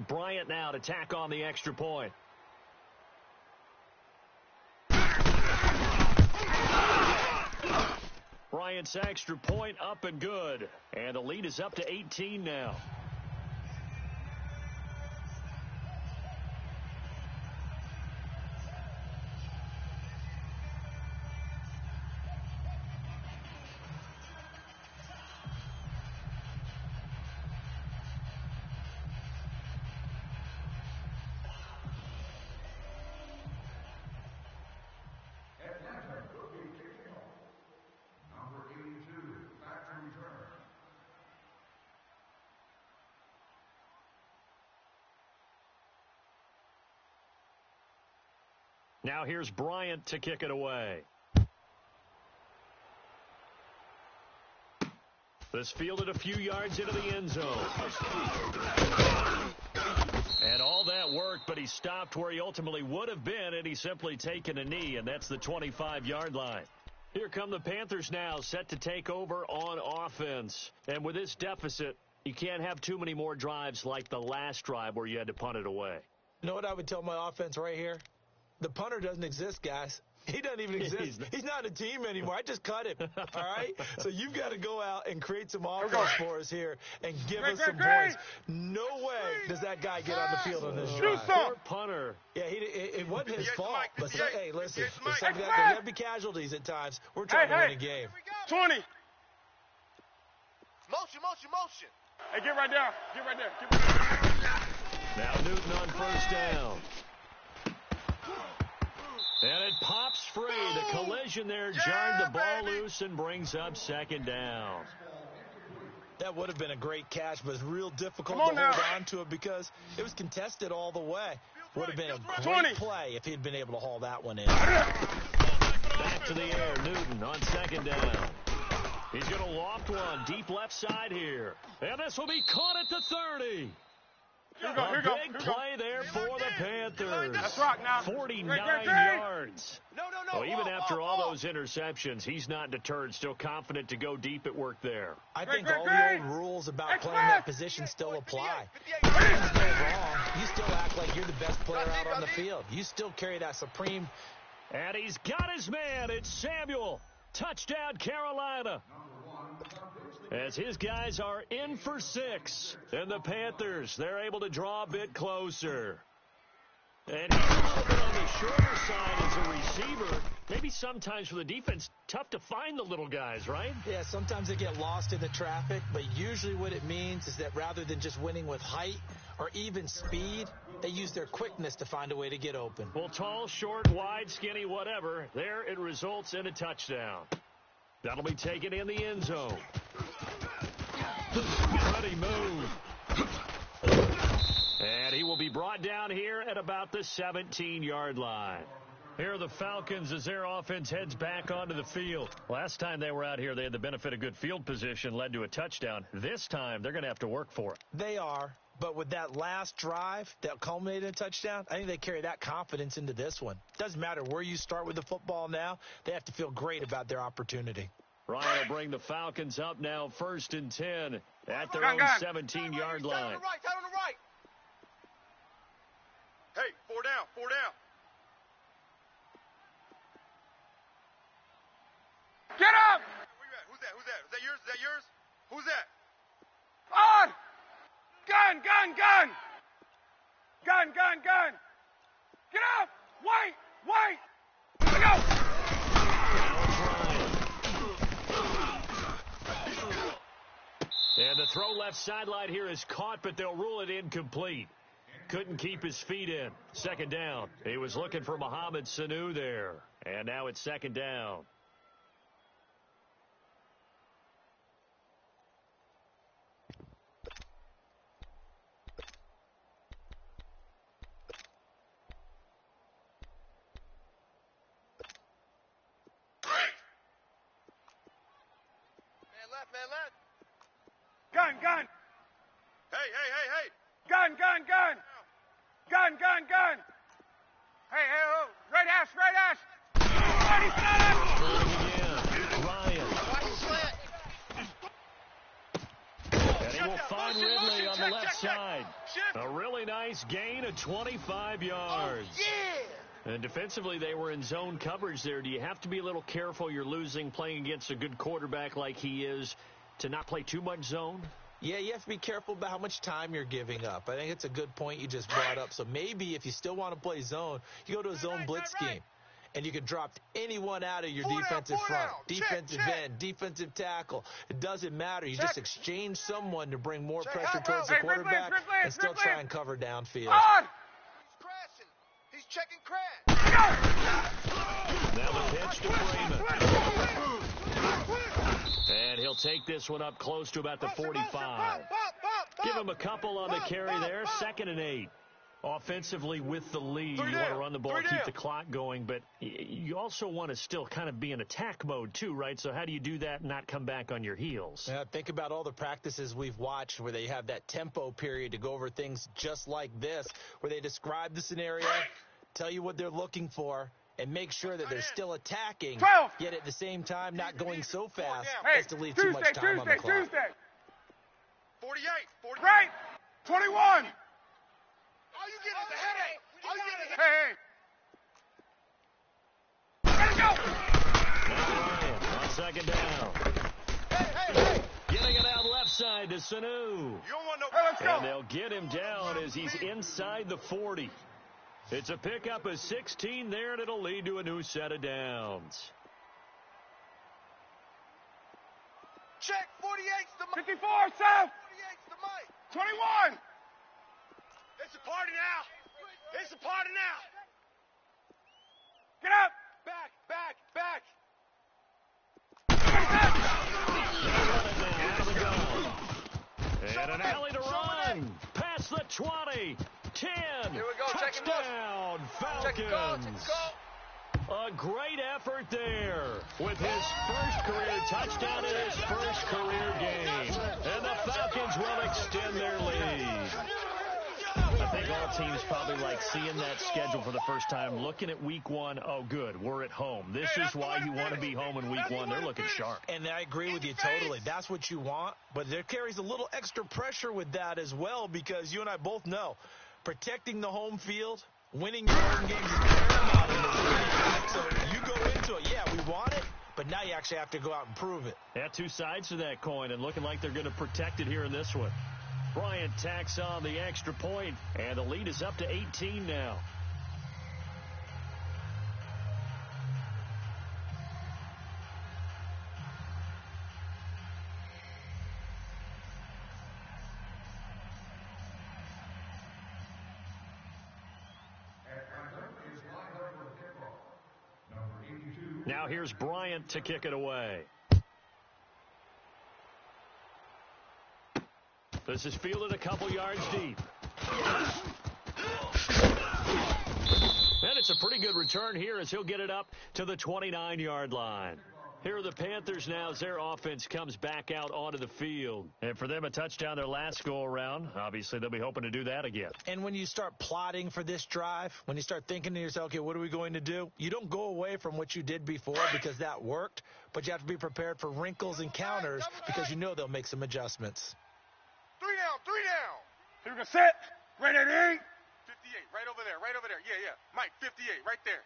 Bryant now to tack on the extra point. Bryant's extra point up and good. And the lead is up to 18 now. Now here's Bryant to kick it away. This fielded a few yards into the end zone. And all that worked, but he stopped where he ultimately would have been, and he's simply taken a knee, and that's the 25-yard line. Here come the Panthers now, set to take over on offense. And with this deficit, you can't have too many more drives like the last drive where you had to punt it away. You know what I would tell my offense right here? The punter doesn't exist, guys. He doesn't even exist. He's not a team anymore. I just cut him. All right? So you've got to go out and create some offense for us here and give us some points. No way does that guy get on the field on this drive. Poor punter. Yeah, it wasn't his fault. But hey, listen, there's going to be casualties at times. We're trying to win a game. 20. Motion. Hey, get right there. Now Newton on first down. And it pops free. The collision there jarred the ball loose and brings up second down. That would have been a great catch, but it's real difficult to hold on to it because it was contested all the way. Would have been a great play if he'd been able to haul that one in. Back to the air, Newton on second down. He's going to loft one deep left side here. And this will be caught at the 30. A big play there for the Panthers. That's rock now. 49 yards. No. Well, even after all those interceptions, he's not deterred, still confident to go deep at work there. I think all the old rules about playing that position still apply. If things go wrong, you still act like you're the best player out on the field. You still carry that supreme. And he's got his man. It's Samuel. Touchdown, Carolina. As his guys are in for 6. And the Panthers, they're able to draw a bit closer. And he's a little bit on the shorter side as a receiver. Maybe sometimes for the defense, tough to find the little guys, right? Yeah, sometimes they get lost in the traffic, but usually what it means is that rather than just winning with height or even speed, they use their quickness to find a way to get open. Well, tall, short, wide, skinny, whatever, there it results in a touchdown. That'll be taken in the end zone. Ready move. And he will be brought down here at about the 17-yard line. Here are the Falcons as their offense heads back onto the field. Last time they were out here, they had the benefit of good field position, led to a touchdown. This time, they're going to have to work for it. They are, but with that last drive that culminated in a touchdown, I think they carry that confidence into this one. Doesn't matter where you start with the football now, they have to feel great about their opportunity. Ryan will bring the Falcons up now, 1st and 10 at their own 17-yard line. Tight on the right. Hey, 4 down. Get up! Where you at? Who's that? Is that yours? Who's that? On! Gun! Get up! Wait! Let go! And the throw left sideline here is caught, but they'll rule it incomplete. Couldn't keep his feet in. 2nd down. He was looking for Mohamed Sanu there. And now it's 2nd down. Man left. Gun! Hey. Gun! Hey, oh, right hash! Again, Ryan. And he will find Ridley on the left side. A really nice gain of 25 yards. And defensively, they were in zone coverage there. Do you have to be a little careful you're losing playing against a good quarterback like he is to not play too much zone? Yeah, you have to be careful about how much time you're giving up. I think it's a good point you just brought up. So maybe if you still want to play zone, you go to a zone blitz scheme. And you can drop anyone out of your defensive front. Defensive end, defensive tackle. It doesn't matter. You just exchange someone to bring more pressure towards the quarterback and still try and cover downfield. He's checking crash. Now the pitch to Freeman. And he'll take this one up close to about the 45. Give him a couple on the carry there. 2nd and 8. Offensively with the lead, you want to run the ball, keep the clock going, but you also want to still kind of be in attack mode too, right? So how do you do that and not come back on your heels? Yeah, think about all the practices we've watched where they have that tempo period to go over things just like this, where they describe the scenario, tell you what they're looking for, and make sure that they're still attacking, 12. yet at the same time not going so fast as to leave Tuesday, too much time on the clock. 48. Right! 21! All you get is a headache. Hey! Ryan on 2nd down. Hey. Getting it out left side to Sanu. You don't want no. Hey, let's go! And they'll get him down as he's inside the 40. It's a pickup of 16 there, and it'll lead to a new set of downs. Check 48's the mic. 54, South! 48's the mic. 21! It's a party now. Get up! Back. And an alley to run. Past the 20. 10. Here we go. Touchdown, Falcons. Check it, call. A great effort there with his first career touchdown in his first career game. And the Falcons will extend their lead. I think all teams probably like seeing that schedule for the first time, looking at week one. Oh, good, we're at home. This is why you want to be home in week one. They're looking sharp. And I agree with you totally. That's what you want. But there carries a little extra pressure with that as well, because you and I both know protecting the home field, winning your home games is paramount in this league. So you go into it, yeah, we want it, but now you actually have to go out and prove it. Yeah, two sides to that coin, and looking like they're going to protect it here in this one. Bryant tacks on the extra point, and the lead is up to 18 now. Now here's Bryant to kick it away. This is fielded a couple yards deep. And it's a pretty good return here as he'll get it up to the 29-yard line. Here are the Panthers now as their offense comes back out onto the field. And for them, a touchdown their last go-around. Obviously, they'll be hoping to do that again. And when you start plotting for this drive, when you start thinking to yourself, okay, what are we going to do? You don't go away from what you did before because that worked, but you have to be prepared for wrinkles and counters because you know they'll make some adjustments. Three down. Here we go, set. Right at 8. 58, right over there. Yeah. Mike, 58, right there.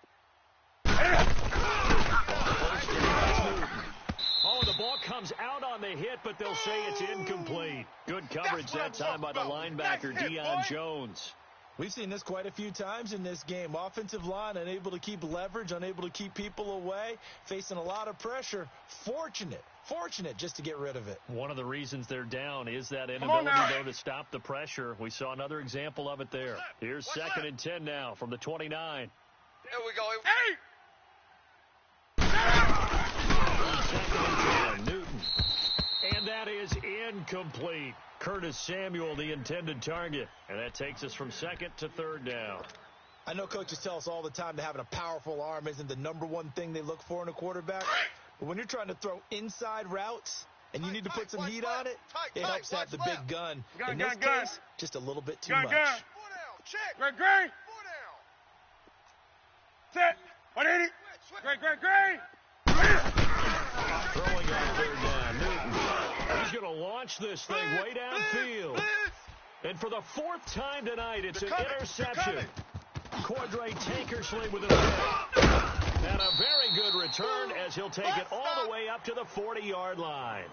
Oh, the ball comes out on the hit, but they'll say it's incomplete. Good coverage that time by the linebacker, Deion Jones. We've seen this quite a few times in this game. Offensive line unable to keep leverage, unable to keep people away, facing a lot of pressure. Fortunate just to get rid of it. One of the reasons they're down is that inability, though, to stop the pressure. We saw another example of it there. Here's 2nd and 10 now from the 29. There we go. Hey! Second and 10, Newton. And that is incomplete. Curtis Samuel, the intended target. And that takes us from 2nd to 3rd down. I know coaches tell us all the time that having a powerful arm isn't the number one thing they look for in a quarterback. But when you're trying to throw inside routes and you need to put some heat on it, it helps to have the big gun. In this case, just a little bit too much. 4 down. Check. Great. 4 down. Set. 180. Great. Throwing on 3rd down, Newton. He's going to launch this thing way downfield. And for the 4th time tonight, it's an interception. Cordray Tankersley with a pick. And a very good return as he'll take it all the way up to the 40-yard line.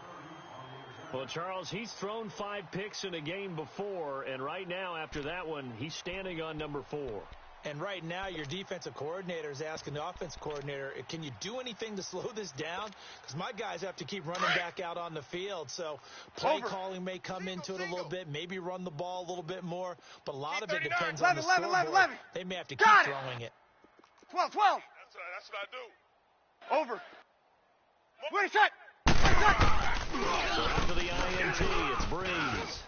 Well, Charles, he's thrown 5 picks in a game before, and right now, after that one, he's standing on number 4. And right now, your defensive coordinator is asking the offensive coordinator, can you do anything to slow this down? Because my guys have to keep running back out on the field. So play calling may come into it a little bit, maybe run the ball a little bit more. But a lot of it depends on the scoreboard. They may have to keep throwing it. 12. That's what I do. Over. Wait a sec. So after the INT, it's Breeze.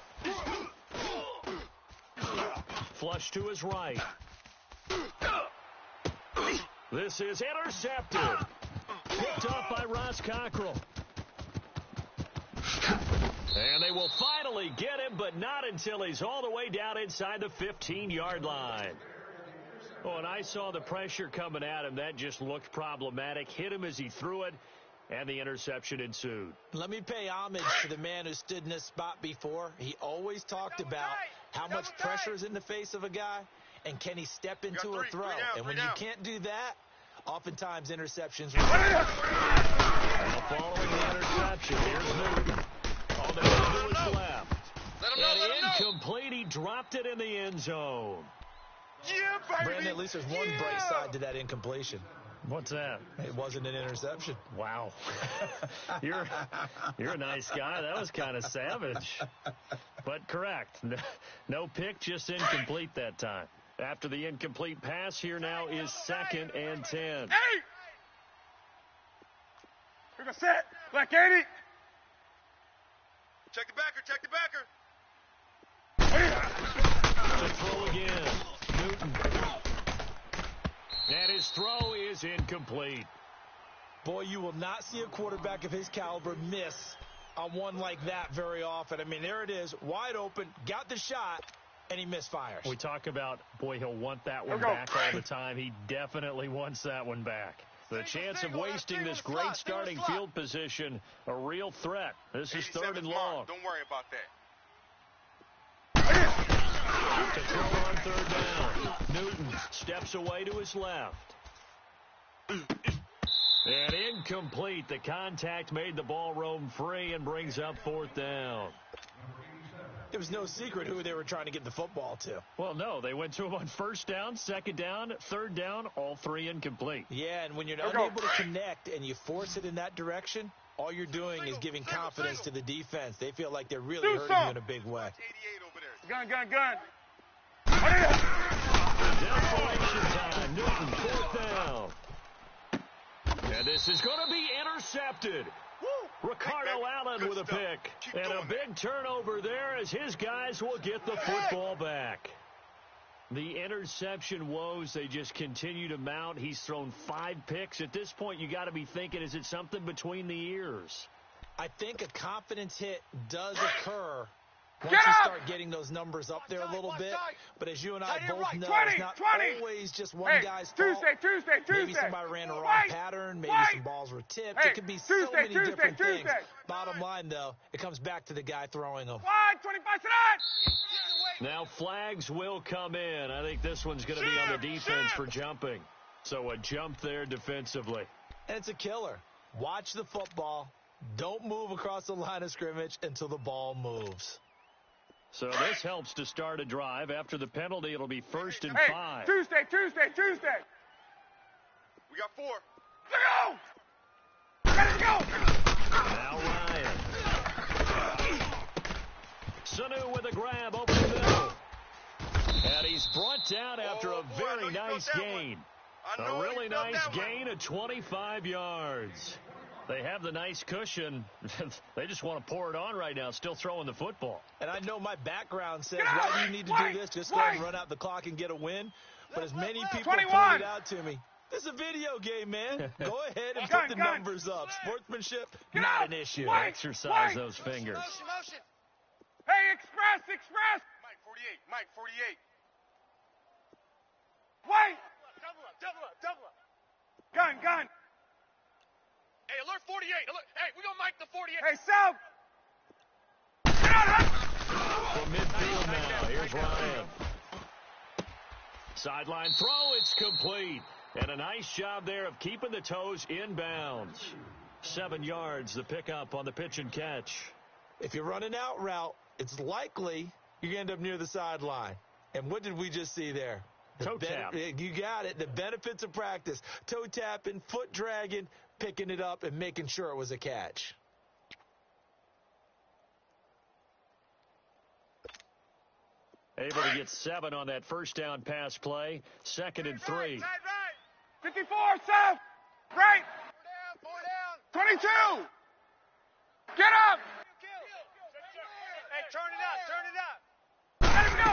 Flush to his right. This is intercepted. Picked off by Ross Cockrell. And they will finally get him, but not until he's all the way down inside the 15-yard line. Oh, and I saw the pressure coming at him. That just looked problematic. Hit him as he threw it, and the interception ensued. Let me pay homage to the man who stood in this spot before. He always talked about how much pressure is in the face of a guy, and can he step into a throw. And when you can't do that, oftentimes interceptions. And following the interception, here's Newton. All they want to do is left. And incomplete. He dropped it in the end zone. Yeah, baby. Brandon, at least there's one bright side to that incompletion. What's that? It wasn't an interception. Wow. You're a nice guy. That was kind of savage. But correct. No pick, just incomplete that time. After the incomplete pass, here now is 2nd and 10. Hey! We're going to set. Black 80. Check the backer. To throw again. Newton. That is His throw is incomplete. Boy, you will not see a quarterback of his caliber miss on one like that very often. I mean, there it is, wide open, got the shot, and he misfires. We talk about, boy, he'll want that one back all the time. He definitely wants that one back. The chance of wasting this great starting field position, a real threat. This is 3rd and long. Don't worry about that. To throw on 3rd down. Newton steps away to his left. And incomplete. The contact made the ball roam free and brings up 4th down. It was no secret who they were trying to get the football to. Well, no, they went to him on 1st down, 2nd down, 3rd down, all 3 incomplete. Yeah, and when you're unable to connect and you force it in that direction, all you're doing is giving confidence to the defense. They feel like they're really hurting you in a big way. Gun. Desperation time. Newton, 4th down. And this is going to be intercepted. Ricardo Allen with a pick. And a big turnover there as his guys will get the football back. The interception woes, they just continue to mount. He's thrown 5 picks. At this point, you got to be thinking, is it something between the ears? I think a confidence hit does occur once you start getting those numbers up there a little bit. But as you and I both know, it's not always just one guy's fault. Tuesday. Maybe somebody ran a wrong pattern. Maybe some balls were tipped. It could be so many different things. Bottom line, though, it comes back to the guy throwing them. 25 tonight. Now flags will come in. I think this one's going to be on the defense for jumping. So a jump there defensively. And it's a killer. Watch the football. Don't move across the line of scrimmage until the ball moves. So this helps to start a drive. After the penalty, it'll be 1st and 5. Tuesday. We got 4. Let's go! Now Ryan. Sanu with a grab over the middle. And he's brought down after a very nice gain. A really nice gain of 25 yards. They have the nice cushion. They just want to pour it on right now, still throwing the football. And I know my background says, why do you need to do this? Just go ahead and run out the clock and get a win. But as many people pointed out to me, this is a video game, man. Go ahead and put the numbers up. Sportsmanship, not an issue. Exercise those fingers. Motion. Hey, express! Mike, 48. Wait! Double up. Gun. Hey, alert 48. Hey, we gonna Mike the 48. Hey, Sal! From midfield now, here's Ryan. Sideline throw, it's complete. And a nice job there of keeping the toes inbounds. 7 yards, the pickup on the pitch and catch. If you're running out route, it's likely you're going to end up near the sideline. And what did we just see there? Toe tap. You got it. The benefits of practice. Toe tapping, foot dragging, picking it up, and making sure it was a catch. Able to get 7 on that 1st down pass play. 2nd and 3. Right. 54, Sal! Right! 4 down. 22! Get up! Hey, turn it up. Let him go!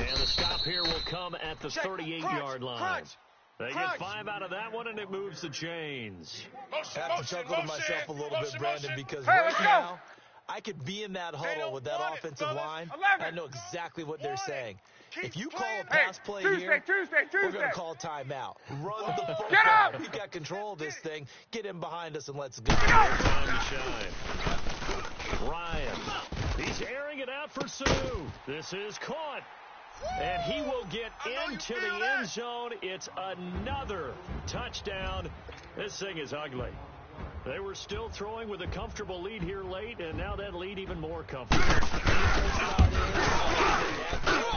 And the stop here will come at the 38-yard line. They get 5 out of that one, and it moves the chains. I have to chuckle to myself a little bit, Brandon, because right now, I could be in that huddle with that offensive line. I know exactly what they're saying. If you call a pass play here, we're going to call timeout. Run the football. We've got control of this thing. Get him behind us and let's go. Time to shine. Ryan. He's airing it out for Sanu. This is caught. And he will get into the end zone. It's another touchdown. This thing is ugly. They were still throwing with a comfortable lead here late, and now that lead even more comfortable.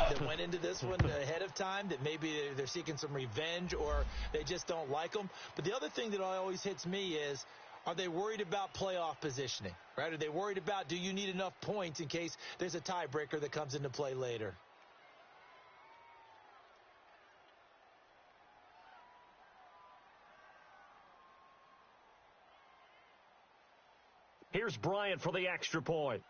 That went into this one ahead of time, that maybe they're seeking some revenge or they just don't like them. But the other thing that always hits me is, are they worried about playoff positioning? Right? Are they worried about, do you need enough points in case there's a tiebreaker that comes into play later? Here's Bryant for the extra point.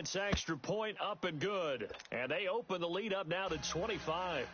Giants extra point up and good. And they open the lead up now to 25.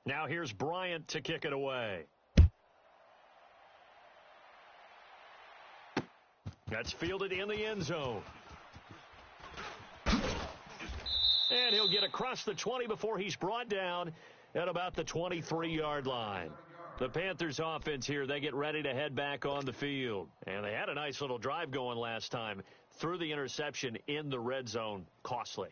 Now here's Bryant to kick it away. That's fielded in the end zone. And he'll get across the 20 before he's brought down at about the 23-yard line. The Panthers offense here, they get ready to head back on the field. And they had a nice little drive going last time. Threw the interception in the red zone. Costly.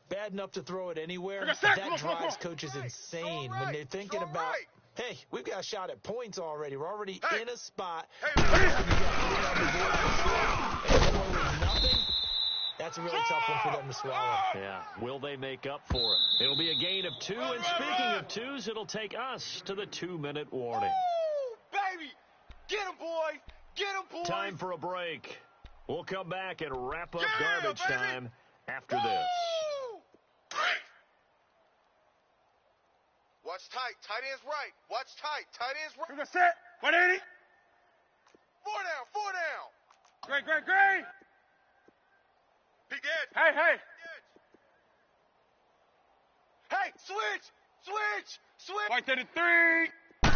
Bad enough to throw it anywhere. That drives coaches insane when they're thinking about, hey, we've got a shot at points already. We're already in a spot. That's a really tough one for them to swallow. Yeah, will they make up for it? It'll be a gain of 2, and speaking of 2s, it'll take us to the 2-minute warning. Woo, baby! Get him, boy! Get him, boy! Time for a break. We'll come back and wrap up garbage time after this. Watch tight. Tight end's right. Watch tight. Tight end's right. We're going to set. 180. 4 down. 4 down. Great. Peek edge. Hey. Hey, switch. White 33. On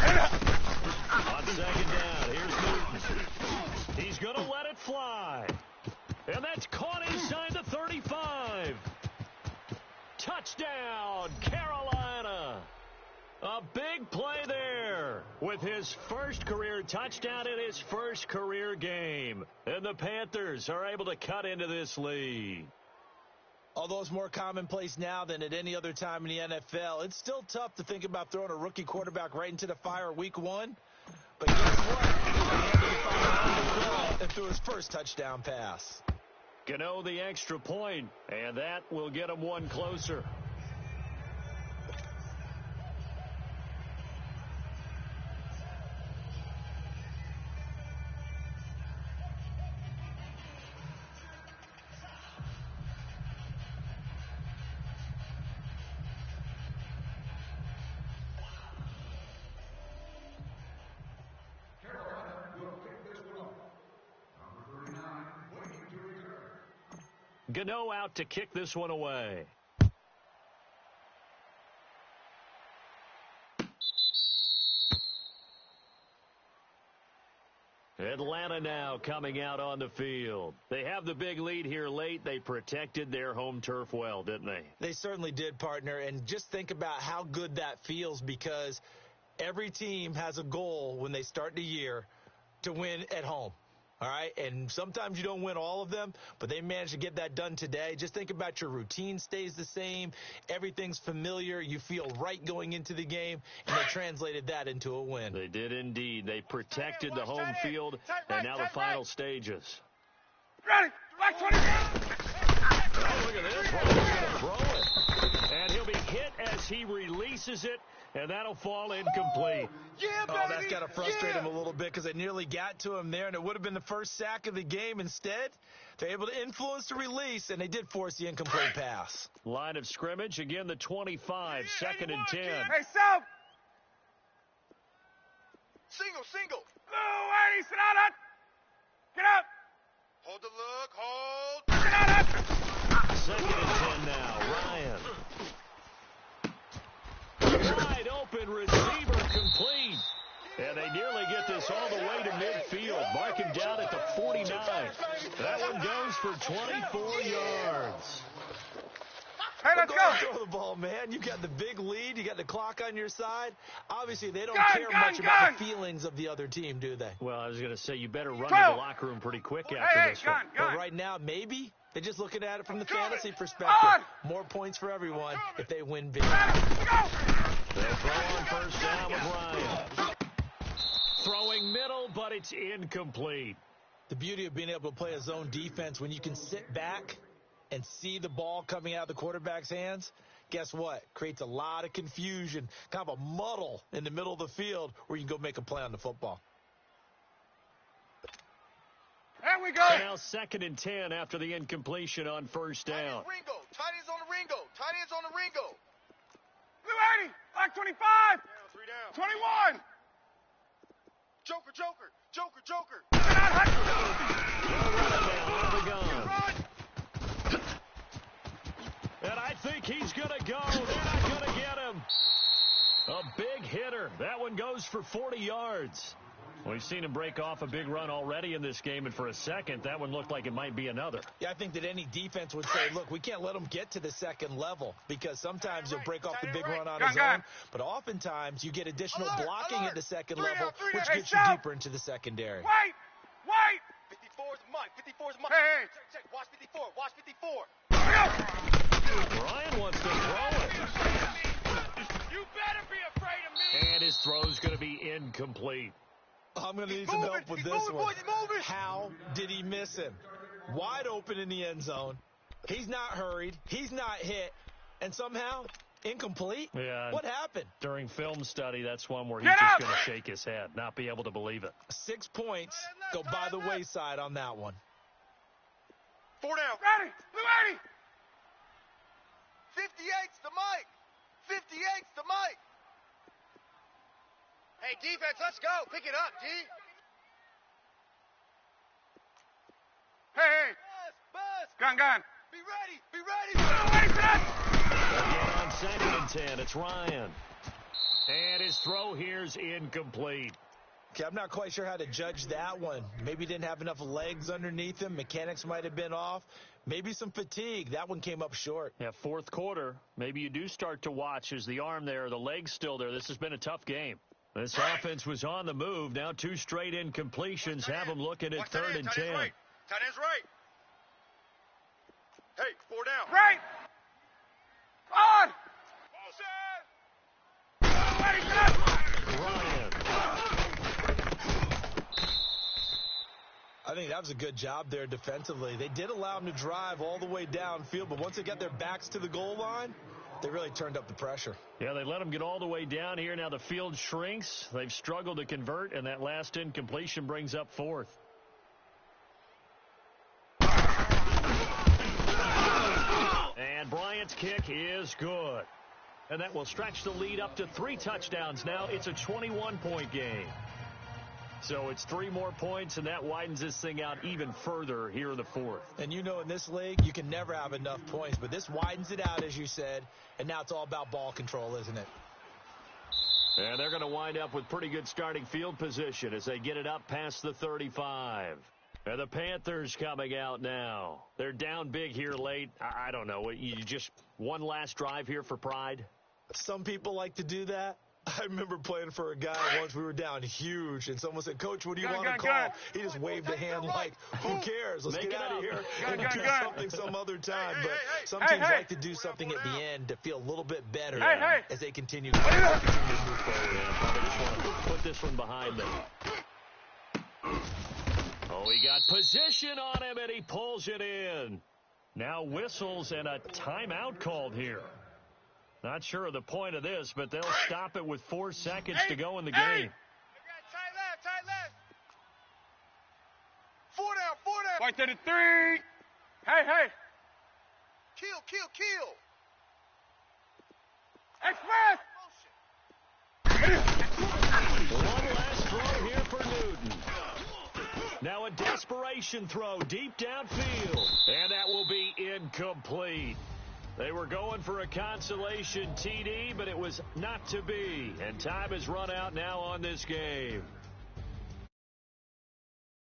second down, here's Newton. He's going to let it fly. And that's caught inside the 35. Touchdown, Carolina. A big play there with his first career touchdown in his first career game. And the Panthers are able to cut into this lead. Although it's more commonplace now than at any other time in the NFL, it's still tough to think about throwing a rookie quarterback right into the fire week 1. But guess what? He threw his first touchdown pass. Gano the extra point, and that will get him one closer. Gano out to kick this one away. Atlanta now coming out on the field. They have the big lead here late. They protected their home turf well, didn't they? They certainly did, partner. And just think about how good that feels, because every team has a goal when they start the year to win at home. All right, and sometimes you don't win all of them, but they managed to get that done today. Just think about your routine stays the same. Everything's familiar. You feel right going into the game, and they translated that into a win. They did indeed. They protected the home field, and now the final stages. Ready. Black 20. Oh, look at this. He's going to throw it. And he'll be hit as he releases it, and that'll fall incomplete. Yeah, baby. Oh, that's got to frustrate him a little bit, because they nearly got to him there, and it would have been the first sack of the game. Instead, they're able to influence the release, and they did force the incomplete pass. Line of scrimmage, again the 25, second and 10. Hey, Self. Single. Blue 80, sit down. Get up. Hold the look. Hold. Get out. Second and 10 now. Ryan. Wide open receiver complete. And they nearly get this all the way to midfield. Mark him down at the 49. That one goes for 24 yards. Hey, let's go. Throw the ball, man. You got the big lead. You got the clock on your side. Obviously, they don't care much about the feelings of the other team, do they? Well, I was going to say, you better run to the locker room pretty quick after this one. But right now, maybe they're just looking at it from the fantasy perspective. More points for everyone if they win big. They'll throw on first down with Ryan. Throwing middle, but it's incomplete. The beauty of being able to play a zone defense, when you can sit back and see the ball coming out of the quarterback's hands, guess what? Creates a lot of confusion, kind of a muddle in the middle of the field where you can go make a play on the football. There we go. Now 2nd and 10 after the incompletion on first down. Ringo. Tight ends on the Ringo. Tight ends on the Ringo. Blue 80. Black 25. Down, 3 down. 21. Joker, Joker. Joker, Joker. Get out, Hudson. And I think he's going to go. They're not going to get him. A big hitter. That one goes for 40 yards. We've seen him break off a big run already in this game, and for a second, that one looked like it might be another. Yeah, I think that any defense would say, look, we can't let him get to the second level because sometimes he'll break off the big run on his own, but oftentimes you get additional blocking at the second level, which gets you deeper into the secondary. Wait! 54 is Mike. 54 is Mike. Hey! Check. Watch 54. Watch 54. Brian wants to throw it. You better be afraid of me! And his throw's going to be incomplete. I'm going to need some help with this one. How did he miss him? Wide open in the end zone. He's not hurried. He's not hit. And somehow, incomplete? Yeah. What happened? During film study, that's one where he's just going to shake his head, not be able to believe it. 6 points go by the wayside on that one. 4 down. Ready! Blue 80! 58's the Mike. 58's the Mike. Hey, defense, let's go. Pick it up, D. Hey! Buzz. Gun! Be ready. Be ready. Again on 2nd and 10, it's Ryan. And his throw here's incomplete. Okay, I'm not quite sure how to judge that one. Maybe he didn't have enough legs underneath him. Mechanics might have been off. Maybe some fatigue. That one came up short. Yeah, 4th quarter. Maybe you do start to watch as the arm there, the leg's still there. This has been a tough game. This offense was on the move. Now 2 straight incompletions have them looking at 3rd and 10. Tight end's right. Hey, 4 down. Right! On! Ryan. I think that was a good job there defensively. They did allow him to drive all the way downfield, but once they got their backs to the goal line, they really turned up the pressure. Yeah, they let him get all the way down here. Now the field shrinks. They've struggled to convert, and that last incompletion brings up 4th. And Bryant's kick is good. And that will stretch the lead up to 3 touchdowns now. It's a 21-point game. So it's 3 more points, and that widens this thing out even further here in the 4th. And you know in this league, you can never have enough points, but this widens it out, as you said, and now it's all about ball control, isn't it? And they're going to wind up with pretty good starting field position as they get it up past the 35. And the Panthers coming out now. They're down big here late. I don't know. You just one last drive here for pride? Some people like to do that. I remember playing for a guy once. We were down huge, and someone said, Coach, what do you want to call? He just waved a hand like, who cares? Let's get out of here and do something some other time. But some teams like to do something at the end to feel a little bit better as they continue to move forward. Yeah, probably just want to put this one behind them. Oh, he got position on him, and he pulls it in. Now whistles and a timeout called here. Not sure of the point of this, but they'll stop it with 4 seconds to go in the game. Tight left. 4 down. White to the 3. Hey. Kill. Express! One last throw here for Newton. Now a desperation throw deep downfield, and that will be incomplete. They were going for a consolation TD, but it was not to be. And time has run out now on this game.